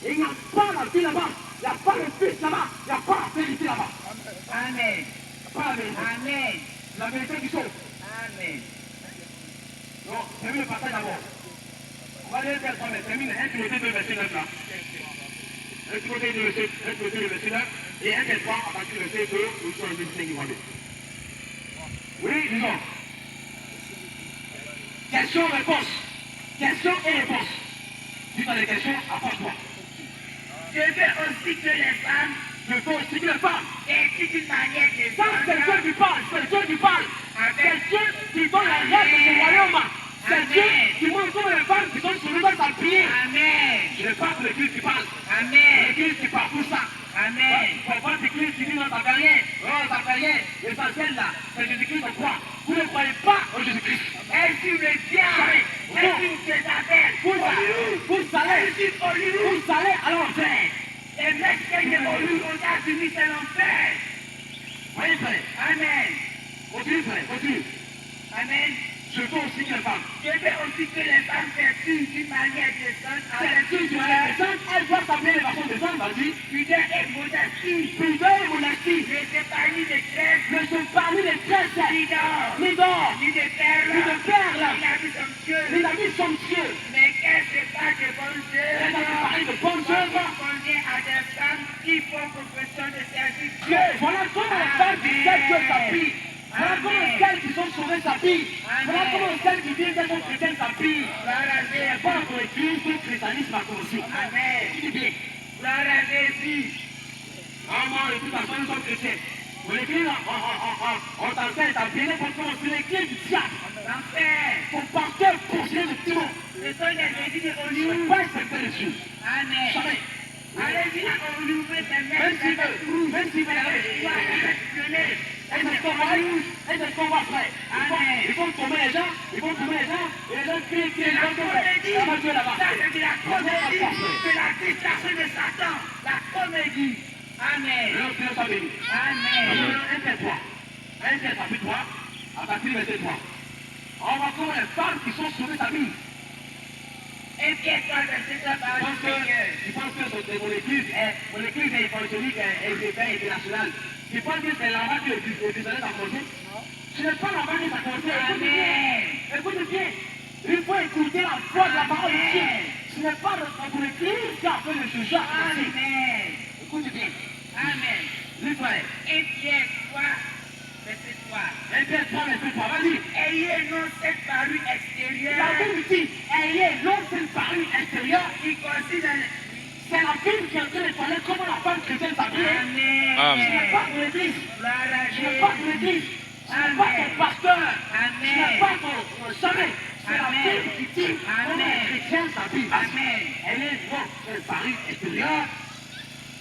Et il n'y a pas la vie là-bas. Il n'y a pas le fils là-bas. Il n'y a pas la vérité là-bas. Amen. Pas la vérité. Amen. La vérité qui sauve. Amen. Non, c'est mieux le passage d'abord. On va aller vers 3 mètres. Termine 1 Timothée 2, verset 9 là. 1 Timothée 2, verset 9. Et 1 verset 3 à partir du verset 2 jusqu'au verset 5. Oui, disons. Question-réponse. Question et réponse. Si tu as des questions, approche-toi. Je veux aussi que les femmes Je veux aussi que les femmes. aient d'une manière Ça, c'est Dieu qui parle. C'est Dieu qui parle. C'est Dieu qui donne la règle de ce royaume. C'est Dieu qui montre comment les femmes qui sont soumises dans sa prière. Amen. Je ne parle pas de l'église qui parle. Amen. L'église qui parle pour ça. Amen. Pour voir l'église qui dit dans ta carrière. Oh, ta carrière, l'essentiel là, c'est Jésus-Christ on croit. Vous ne croyez pas au Jésus-Christ. Elle suit le diable. Elle suit Jézabel. Vous allez, vous allez à l'enfer. Les messieurs de Moïse ont assumé c'est l'enfer. Voyez frère. Amen. Continue frère, continue. Amen. Je veux aussi que les femmes. Je veux aussi que les femmes s'expriment d'une manière décente avec C'est une pudeur, elle doit s'appeler les façons de femmes, vas-y. pudeur et modestie. Pudeur et modestie. Ne se parmi de tresse, Ne sont parmi les tresses, ni d'or, ni d'or, ni de perles, ni de perles, ni d'habits somptueux, ni d'habits somptueux. mais qu'elle se passe de bonnes Elle doit se œuvres. parler de bonnes Qui œuvres. convient à des femmes qui font profession de service. Dieu, voilà comment les femmes qui savent Dieu s'habillent. Voilà comment celles qui sont sauvées s'habillent. Voilà comment celles qui viennent d'être chrétiennes s'habillent. Gloire à Dieu. C'est pas pour l'église que le christianisme a commencé. Amen. Tu dis bien. Gloire à Jésus. Moi, de toute façon, nous sommes chrétiens. Pour l'église, on t'enseigne, t'as bien compris, c'est l'église du diable. L'enfer. Ton pasteur poursuit le démon. Ce sont les églises de Tu ne Hollywood. pas accepter les choses. Amen. Jamais. Allez-y à Hollywood, c'est Même s'il veut, même s'il veut, et c'est ce qu'on voit, et c'est ce qu'on voit frère. Ils vont tomber les gens, ils vont tomber les gens, et les gens crient, crient, ils vont tomber. Ça va Dieu là-bas. Ça, c'est de la comédie, de la distraction de Satan. La comédie. Amen. Le Dieu soit béni. Amen. 1 Pierre 3. 1 Pierre chapitre 3, à partir du verset 3. On va voir les femmes qui sont sauvées sa vie. Et Pierre 3, verset 3, par le Seigneur. Je pense que c'est mon église est évangélique et internationale. Je pense que c'est là-bas que Jérusalem a commencé. Ce n'est pas là-bas que ça a commencé. Amen. Écoutez bien. Il faut écouter la foi de la parole de Dieu. Ce n'est pas pour l'église qui a fait le jugement. Amen. Écoutez bien. Amen. Les frères. Et Pierre 3, verset 3. 1 Pierre 3, verset 3. Vas-y. Ayez non cette parure La extérieure Bible dit, ayez l'homme d'une parure extérieure. qui consiste dans le... C'est la Bible qui est en train de parler comment la femme chrétienne s'habille. Amen. Amen. Ce n'est pas pour l'église. Gloire à Ce Dieu. n'est pas pour l'église. Ce n'est pas ton pasteur. Ce n'est pas ton jamais. C'est la Bible qui dit comment les chrétiens s'habillent. Amen. Elle est non, c'est parure extérieure.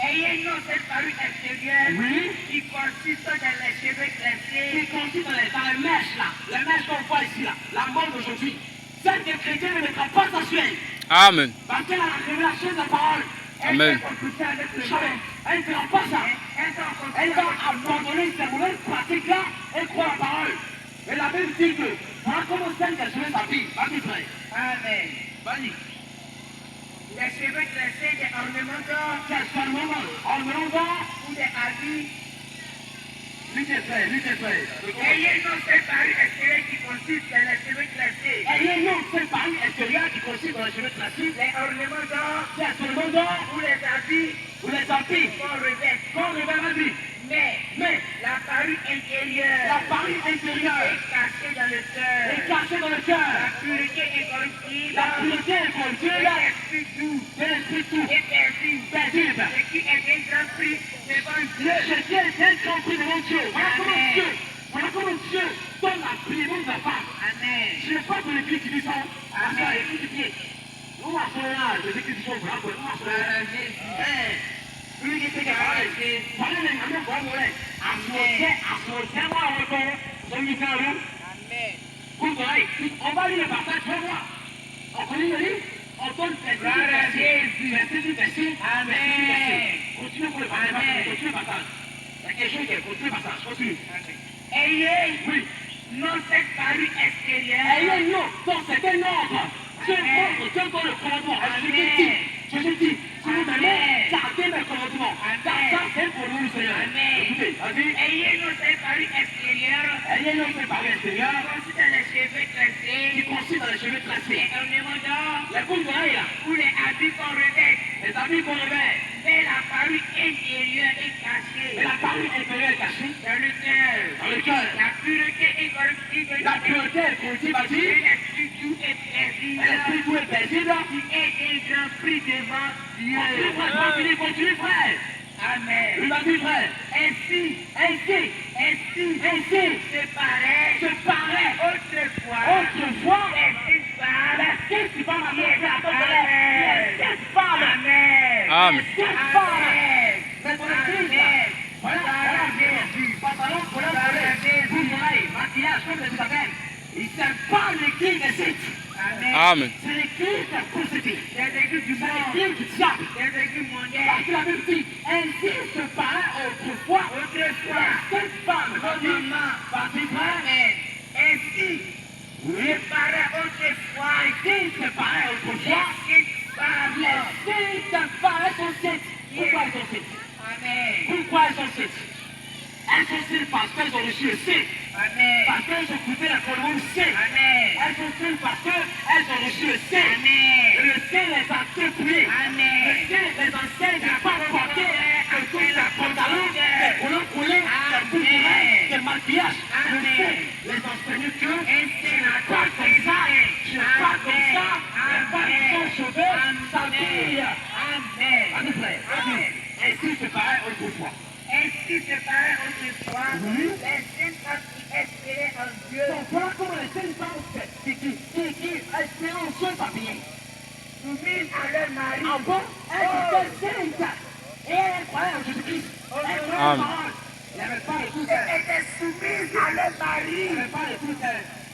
Ayez non cette parure extérieure Oui. qui consiste dans les cheveux Qui tressés, consiste dans les mèches là. Les mèches qu'on voit ici là. La mode d'aujourd'hui. Celle des chrétiens ne mettra pas ça sur elle. Amen. Parce qu'elle a la révélation de la parole. Amen. Jamais. Elle ne fera pas ça. Elle va abandonner ces mauvaises pratiques-là et croire la parole. Et la Bible dit que voilà comment celle qui a sauvé sa vie. Vas-y frère. Amen. Vas-y. Les cheveux tressés, des ornements d'or Quel soit le moment. En venant d'or, ou des habits. lui tes frères, lui tes frères. Ayez non cette parure extérieure qui consiste dans les cheveux tressés, Ayez non cette parure extérieure qui consiste dans les cheveux tracés. les ornements d'or Quel soit le moment d'or, ou les habits ou les habits. qu'on revêt. Qu'on révèle, vas-y. Mais La parure intérieure la parure intérieure est cachée dans le est cœur. cachée dans le La cœur. pureté incorruptible La pureté est pour Dieu, et là, l'esprit doux de l'esprit tout. et paisible. Paisible. Ce qui est bien grand prix devant Dieu. Le chrétien est compris devant Dieu. Voilà comment Dieu donne la prière de la femme. Amen. Ce n'est pas pour l'église qui dit ça. Assois et tout pied. Nous marchons là, je sais que tu sont bras, nous marchons là. Lui qui fait que parler de maman pour moi, associe moi encore, je me fais un on va lire le passage, tu vas voir. On connaît le livre, on donne verset. Amen. Continue pour le passage, continue le passage. Il y a quelque chose qui est continue le passage, continue. Ayez Oui. non cette parure extérieure. Ayez non, donc c'est un ordre. C'est un ordre, c'est encore le commandement. Jésus dit, si vous m'aimez, gardez mes commandements. Ça, c'est pour nous, Seigneur. Écoutez, vas-y. Ayez non cette parure extérieure. Ayez non cette parure extérieure. Consiste dans les cheveux tressés. Qui consiste dans les cheveux tressés. Les ornements d'or. Les boucles d'oreilles, là. Ou les habits qu'on revêt. Les habits qu'on revêt. Mais la parure intérieure est cachée. Mais la parure intérieure est cachée. Dans le cœur. Dans le cœur. La pureté incorruptible. La pureté incorruptible, vas-y. Et l'esprit doux et paisible. L'esprit doux et paisible. Qui est un grand prix devant Dieu. Continue, frère. Amen. Il va dire, frère. Ainsi se paraît autrefois les saintes femmes. Amen. Amen. Il s'aime pas l'église des saints. Amen. C'est l'église de procédé. C'est l'église du C'est monde. l'église du diable. C'est l'église mondiale. Parce que la Bible dit, ainsi se paraît autrefois cette femme. Maman. Parce que frère, Amen. Ainsi se paraît autrefois ainsi se paraît autrefois les saintes femmes. les saintes femmes, elles sont saintes. Pourquoi elles sont saintes? Amen. Pourquoi elles sont saintes? Elles sont saintes parce qu'elles ont reçu le saint. Amen. Parce qu'elles ont goûté la commune saint. Amen. Elles sont saintes parce qu'elles ont reçu le saint. Amen. Et le saint les a dépouillées. Amen. Le saint les enseigne de ne pas porter que tout le pantalon, des colons collés, des boucles d'oreilles, des maquillages. Le saint les enseigne que tu n'es pas comme ça, tu n'es pas comme ça, tu n'es pas comme son cheveu, sa fille. Amen. Allez frère, vas-y. Ainsi se paraît autrefois. Ainsi se paraît autrefois Oui. les saintes femmes qui espéraient en Dieu. Donc voilà comment les saintes femmes qui espèrent en Dieu papier. Soumises à leur mari. En bon, elles étaient saintes. Et elles croyaient en Jésus-Christ. Elles croyaient en Amen. parole. Il n'y avait pas de tout Elles étaient soumises à leur mari. il n'y avait pas de tout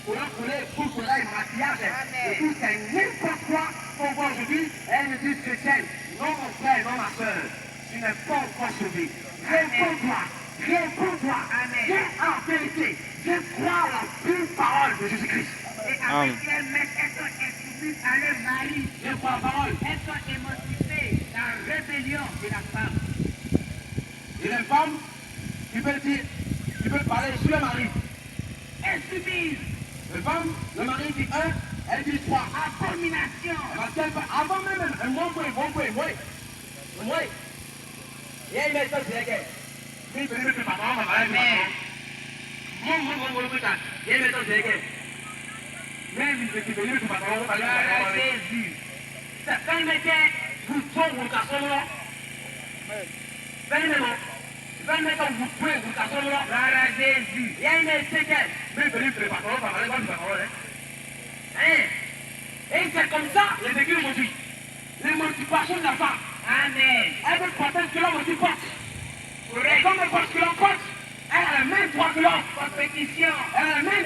collant collé, boucle d'oreille, maquillage. Et tout c'est n'importe quoi qu'on voit aujourd'hui. Elles me disent chrétiennes, non mon frère, non ma soeur, tu n'es pas encore sauvé. Réponds-toi. Amen. Viens en vérité. Viens croire la pure parole de Jésus-Christ. Et Amen. avec elles, elles sont insoumises à leur mari. Viens croire la parole. Elles sont émancipées dans la rébellion de la femme. Et les femmes, tu peux parler sur le mari. Insoumises. Les femmes, le mari dit 1, elle dit 3. Abomination. Parce qu'elle fait avant même un bon point. Et elle met ça sur la gueule. Oui, je vais pas parler, Amen. Et elle met ça sur la gueule. Même si tu veux pas parler, Jésus. c'est quand il mettait vous tombe au garçon là. Quand il mettait vous pouvez au garçon là. Gloire à Jésus. Et elle met sa gueule. Mais je vais pas parler, Et c'est comme ça, les églises aujourd'hui. L'émancipation de la femme. Amen. Elle veut porter ce que l'homme aussi porte. Et comme elle porte ce que l'homme porte, elle a le même droit que l'homme. Compétition. Elle a le même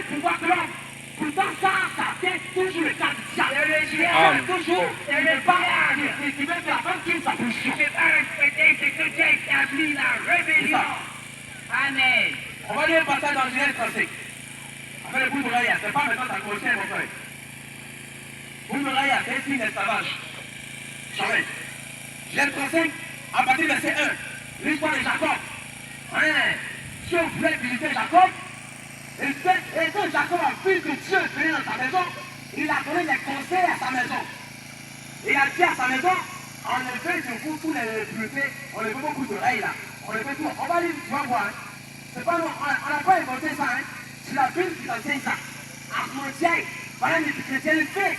pouvoir que l'homme. Pourtant, ça tient toujours le cas du diable. Amen. Toujours, elle n'est pas qui veut que la femme quitte sa position. Tu ne peux pas respecter ce que tu as établi, la rébellion. Amen. On va lire le passage dans Genèse 35. On fait le bout de l'oreille, c'est pas maintenant ta conscience, mon frère. Bout de l'oreille, c'est un signe d'esclavage. Jamais. Genèse 35, à partir du verset 1, l'histoire de Jacob. Si on voulait visiter Jacob, et quand Jacob a vu que Dieu venait dans sa maison, il a donné des conseils à sa maison. Il a dit à sa maison, enlevez de vous tous les puretés, enlevez beaucoup d'oreilles là. Enlevez tout. On va lire, tu vas voir. C'est pas, on n'a pas inventé ça, hein. C'est la Bible qui enseigne ça. À mon voilà les chrétiens, il fait.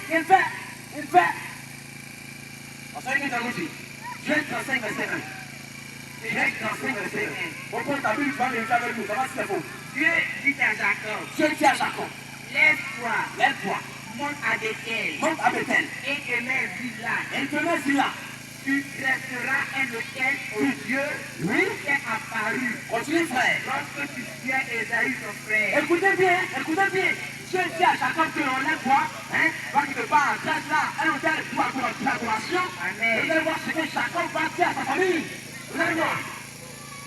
On sait qu'il est aussi. Genèse 35, verset 1. Genèse 35, verset 1. On prend ta Bible, tu vas vérifier avec nous, ça va si c'est faux. Dieu dit à Jacob, Dieu dit à Jacob, Lève-toi. Monte à Bethel. Et te mets là. Tu dresseras un autel au Dieu qui est apparu. Continue, frère. Lorsque tu tuais Esaü ton frère. Écoutez bien. Dieu dit à chacun que l'on lève quoi, va quelque part en place là, un hôtel pour l'adoration. Amen. Vous allez voir ce que chacun va dire à sa famille. Vous allez voir.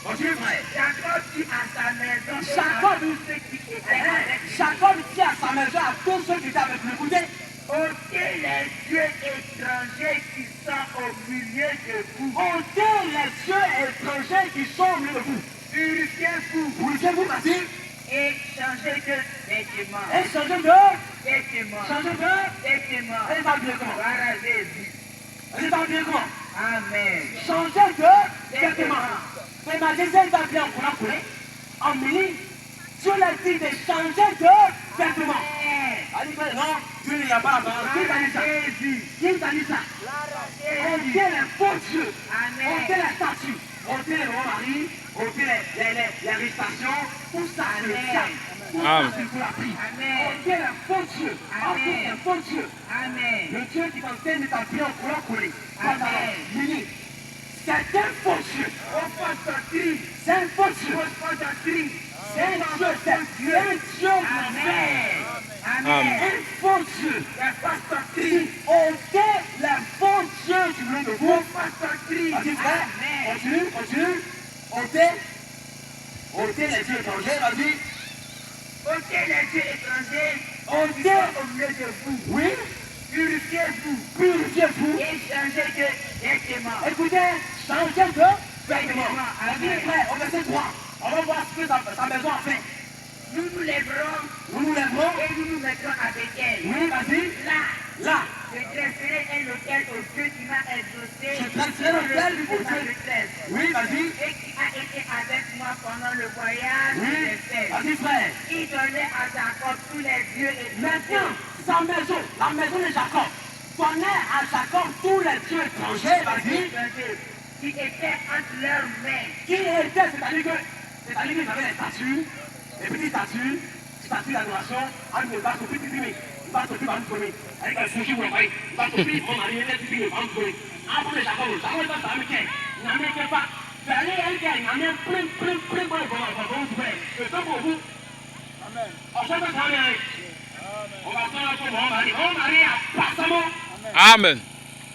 Continue, frère. Jacob dit à sa maison, Jacob. à tous ceux qui étaient avec lui, Jacob dit à sa maison, à tous ceux qui étaient avec lui, écoutez, ôtez les dieux étrangers qui sont au milieu de vous. ôtez les dieux étrangers qui sont au milieu de vous. Purifiez-vous Purifiez-vous, vas-y, et changez de vêtements. et changez de, Vêtements. changez de, Vêtements. allez pas bien comment, Rasez-vous. allez pas bien comment, Amen. changez de vêtements. Mais ma deuxième va bien en mini, Dieu l'a dit de changer de vêtements. Amen. Elle dit, non, Dieu n'y a pas la parole. Qui t'a dit ça? Qui t'a dit ça? Ôtez les faux dieux, ôtez les statues, ôtez les Romaries, ôtez les arrestations, tout ça c'est le diable. Tout ça c'est pour la prière. Ôtez les faux dieux, ôtez les faux dieux. Amen. Le Dieu qui t'enseigne de ta prière en couleur collée. Amen. Mini, c'est un faux Dieu. C'est un faux Dieu. C'est un Dieu, c'est un Dieu de Amen. Amen. un faux Dieu. Ôtez les faux dieux du milieu de vous. Vas-y frère, continue. Ôtez les dieux étrangers, vas-y. Ôtez les dieux étrangers qui Ôtez, sont au milieu de vous. oui, Purifiez-vous purifiez-vous. et changez de vêtements. Écoutez, changez de vêtements. Vas-y frère, au verset 3, on va voir ce que sa maison a fait. Nous nous lèverons Nous nous lèverons. et nous nous mettrons avec elle. Oui, vas-y. Là, Là, je dresserai un autel au Dieu qui m'a exaucé. je dresserai l'autel au dans Dieu. le trèfle. Oui, vas-y. Et qui a été avec moi pendant le voyage Oui, des fêtes. vas-y frère. Il donnait à Jacob tous les dieux et Maintenant, sa maison, la maison de Jacob, donnait à Jacob tous les dieux étrangers, vas-y. qui étaient entre leurs mains. Qui étaient, c'est-à-dire qu'ils avaient des statues, des petites statues d'adoration, avec des vases au petit dîner. Il va s'occuper de nous avec un sushi ou un pain. Il va s'occuper de mon ami, il va s'occuper de nous. Après Jacob, Jacob va s'américain. Il n'américain pas. Il a plein de temps pour vous. Amen. On va faire un peu mon mari. Mon mari a passablement. Amen.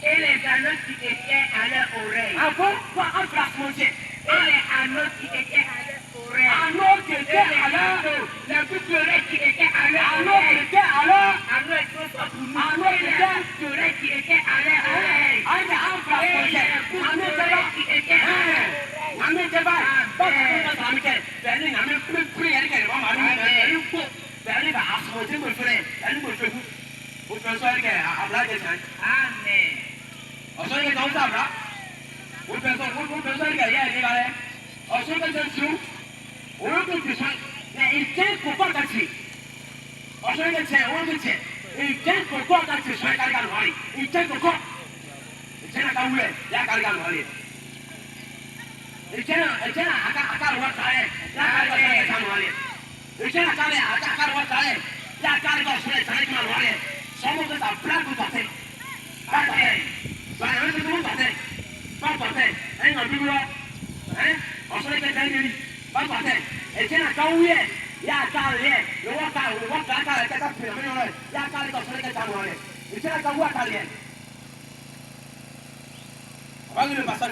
Et les anneaux qui étaient à leur oreille. Avant, quoi, en place mondiale. Et les anneaux qui étaient à leur oreille. Anneaux qui étaient à leur la boucle d'oreille qui était à leur Anneaux qui oreille. étaient à leur Anneaux et tout ça pour nous. Anneaux Et qui la étaient boucle d'oreille qui était à leur oreille. en place Et mondiale. la boucle Anneaux d'oreille qui était à leur oreille. Amen. Pas de temps américain. Berlin, Amen. Plus il y a des gens, Berlin, Berlin va assumer mon frère. Berlin, mon frère. Vous faites ça avec un blague, Amen. on se dit comme ça, là. Vous faites ça avec un gars, on se dit comme ça, on se dit ça. Mais il tient pour quoi t'as-tu? On se dit ça, on se dit ça. Il tient pour quoi t'as-tu? Sois quelqu'un de mari. Il tient pour quoi? Il tient à ta oulette, il y a quelqu'un de mari. Il tient à ta oulette, il y a quelqu'un de mari. Il tient à ta oulette, il y a quelqu'un de mari. Somos de esa placa para hacer. Para ver si tú vas a hacer. Vamos a hacer. En el libro, o sea que está en el vamos a hacer. El que la cauye, ya está bien. Lo voy a sacar, que está primero, ya está bien, o sea que está bien. El que la cauye está bien. Vamos a pasar.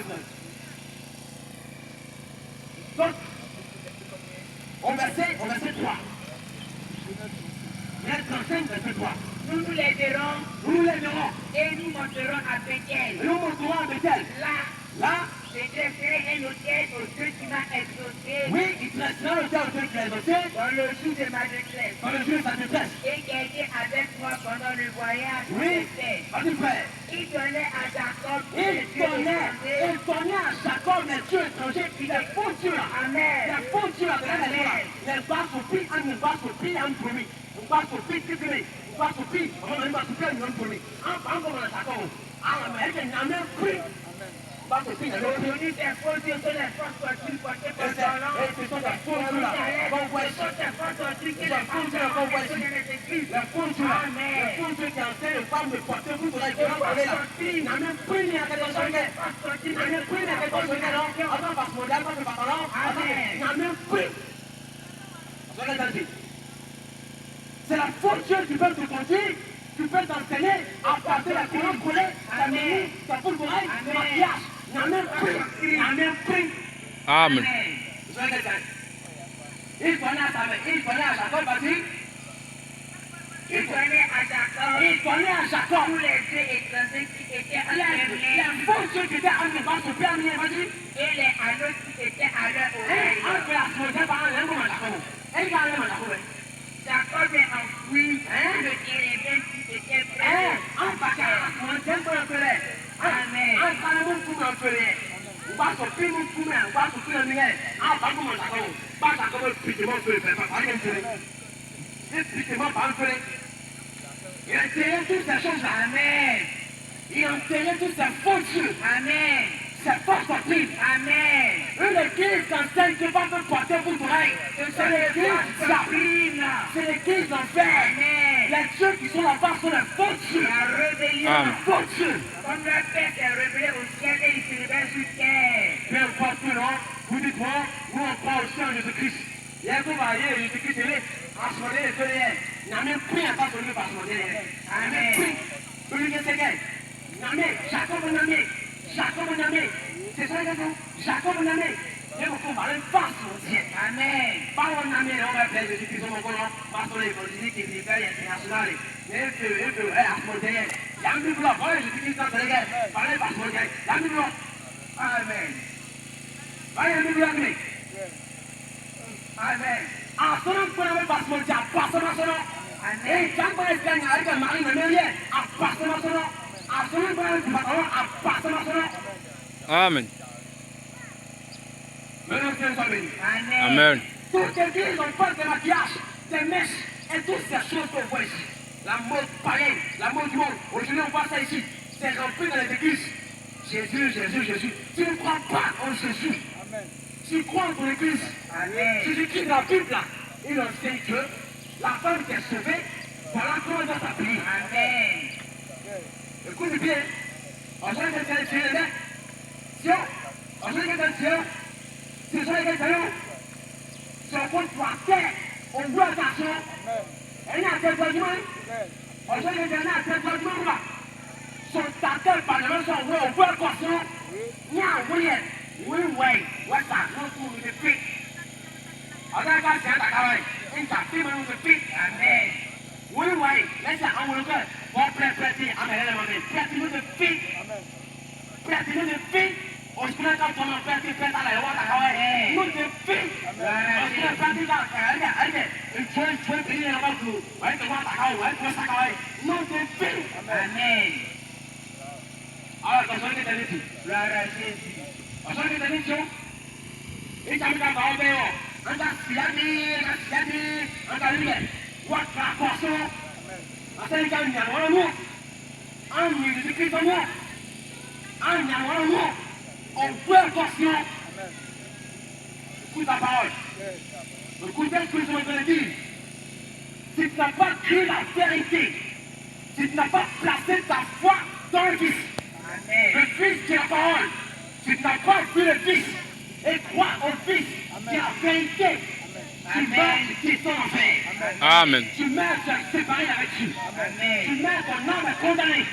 Donc, au verset 3. Verset 35, verset 3. Nous nous lèverons Nous nous lèverons et nous monterons à Bethel. et nous monterons à Bethel. Là, je dresserai un autel au Dieu qui m'a exaucé. oui, il dressera le terre au Dieu qui l'a exaucé Dans le jour de ma détresse. dans le jour de sa détresse. Et qui a été avec moi pendant le voyage Oui, des fêtes. vas-y frère. Il donnait à Jacob tous Il les dieux étrangers. donnait à Jacob les dieux étrangers, les faux dieux là. Amen. Les faux dieux là, les vases au prix, un vase au prix, un premier. Un vase au prix, un vase au prix, un vase au prix, un premier. Un vase au prix, un premier. Un vase au prix, va se finir. Aujourd'hui, ces fausses Dieu sont les forces tortues portées par son nom. Et ce sont des faux Dieu là. Qu'on voit Ce sont ces forces tortues qui les les faux femmes Dieu qu'on voit ici. dans les églises. Les faux Dieu là. Les faux Dieu qui enseignent les femmes de porter vous de la grande parler là. N'a même pris ni à quelque chose. N'a même pris ni à quelque chose. Attends, parce que mon gars, parce que papa là. N'a même pris. C'est la faute Dieu qui peut te conduire, qui peut t'enseigner à passer la couronne collée, ta manie, ta poule d'oreille, le maquillage. N'a même pris. N'a même pris. Amen. Il connaît à sa mère, il connaît à Jacob, vas-y. Il connaît à Jacob. Il connaît à Jacob. Tous les dieux étrangers qui étaient à Les faux dieux qui étaient en devant se permis, vas-y. et les anneaux qui étaient à leur oreille. On fait la semaine par an, l'un Jacob. Elle gagne le Jacob. Jacob est enfoui. Le Jérémie qui était prêt. On va faire la semaine pour le faire. Amen. On va le monde pour le faire. On va se faire nous pour nous, on va se faire le mien. On va comme Jacob. Pas Jacob, piquement pour le faire, pas le faire. Et piquement par le faire. Il a enterré toutes ces choses-là. Amen. Il a enterré tous ces faux dieux. Amen. Ces fausses doctrines. Amen. Une église qu'enseigne que va te porter vous d'oreille. C'est l'église Sabrine. c'est l'église d'enfer. Amen. Les dieux qui sont là-bas sont les faux dieux. La rébellion. Amen. Les faux dieux. Comme la paix s'est révélée au ciel et il se révèle sur terre. Peu importe que non, vous dites moi, nous on croit aussi en Jésus-Christ. Il y a tout varié, Jésus-Christ est là. À ce moment-là, il n'y a même plus à part sur lui par ce moment-là. Amen. Celui qui est séquel. Namé, Jacob Namé. Jacob Namé. C'est ça que c'est Jacob Namé. Et on va aller face mon Dieu. Amen. Pas on Namé, on va faire Jésus-Christ au Congo, parce qu'on est politique et militaire et international. Et à ce moment-là, il y a un double bloc. Oui, Jésus-Christ dans le Sénégal. Parlez par ce moment-là. Il y a un double bloc. Amen. Il y a un double bloc. Amen. Ah, son nom pour la passe mon Dieu, passe mon son nom. Et quand on est gagné avec un mari de millier, à passe mon son nom. Ah, son nom pour la passe à passe mon son nom. Amen. Maintenant, c'est un béni. Amen. Amen. Toutes les églises ont pas de maquillage, des mèches et toutes ces choses qu'on voit ici. La mode païenne, la mode du monde. Aujourd'hui, on voit ça ici. C'est rempli dans les églises. Jésus, Jésus, Jésus. Tu ne crois pas en Jésus. Tu crois en ton église. Amen. Jésus-Christ dans la Bible, là, il enseigne que la femme qui est sauvée, voilà comment elle doit s'appeler. Amen. Écoute bien. En ce que c'est Dieu, là. Dieu. En ce que c'est Dieu. C'est ça que c'est Dieu. C'est un compte pour la terre. On voit attention. Elle n'a pas de jugement. En ce que c'est n'a pas de jugement, là. Son tactile par le même son, on voit attention. Nya, oui, oui, oui. What's that? No food with the pig. Other guys say that way. In fact, people with the pig. Amen. Oui, oui. Let's say, I'm going to go. Bon, pretty. I'm going to go. Pretty with the pig. Pretty with the pig. On se prend comme ton pretty, pretty à la loi, Amen. with the pig. On se prend pretty là. Allez. Il faut payer la banque. Ouais, tu vois, t'as ouais, tu vois, ça ouais. Non, the pig. Amen. Alors, quand on est allé ici. Gloire à Jésus. Ọ̀sán ní tẹ̀lé tí ó. Ìjà mi ká bá ọ bẹ́ẹ̀ wọ̀. Ọ̀gá síyá ní ọ̀gá nílẹ̀. Wọ́n ká kọ́ sọ́. Àtẹ̀yìn ká nyà wọ́n mú. À ń yìí ní kíkọ́ mú. À ń nyà wọ́n mú. Ọ̀gbẹ́ ẹ̀kọ́ sí ọ. Écoute ta parole. Écoute ce que je vais te dire. Si tu n'as pas cru la vérité, si tu n'as pas placé ta foi dans le Fils, Amen. le Fils qui est la parole, tu n'as pas vu le Fils et crois au Fils qui est la vérité. Tu meurs qui est en enfer. Amen. Tu meurs, tu es séparé avec Dieu. Amen. Tu meurs, ton âme est condamnée.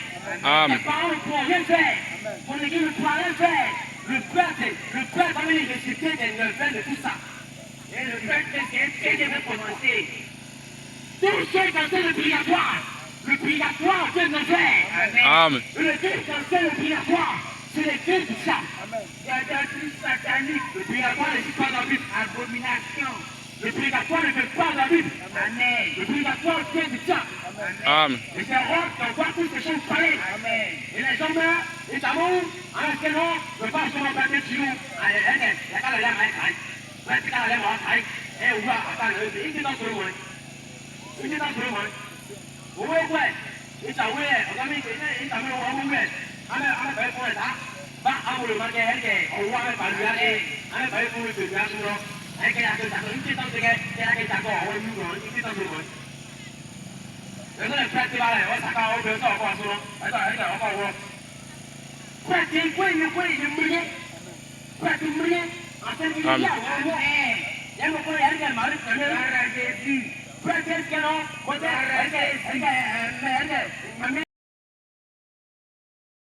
Amen. Tes parents ne pourront rien faire. Ton église ne pourra rien faire. Le Père va venir réciter des nouvelles de tout ça. Et le peuple c'est devait commencer. Tous ceux qui enseignent le purgatoire vient de faire. Amen. Amen. L'église qui enseigne le purgatoire, c'est l'église du diable. L'adultère satanique. Le purgatoire n'existe pas dans la Bible. Abomination. Le purgatoire ne fait pas dans la Bible. Amen. Le purgatoire vient du diable. Amen. Et c'est Rome qui envoie toutes ces choses pareilles. Amen. Et les gens meurent, ils t'amourent, en espérant, ne pas se rebattre sur nous. Allez, il y a qu'à le lèvre, hein, ouais, puis qu'à le lèvre, hein, et on voit, attends, il est dans ce monde. Il est dans ce monde. Ouais, ouais, il t'a ouais, on a mis, il t'a mis au monde, mais, on a fait pour ça. ba awolo ma ke eke o wa ba ya ke ane ba ko se ya so eke ya ke ta ko ti ta ke ya ke ta ko o yu ro ti ta so ko e na practice ba le o sa ka o be so ko so eke o ko wo practice ko ni mure practice mure asen ni ya wo ya mo ko ya ke ma ru ko ra ke di practice ke no ko eke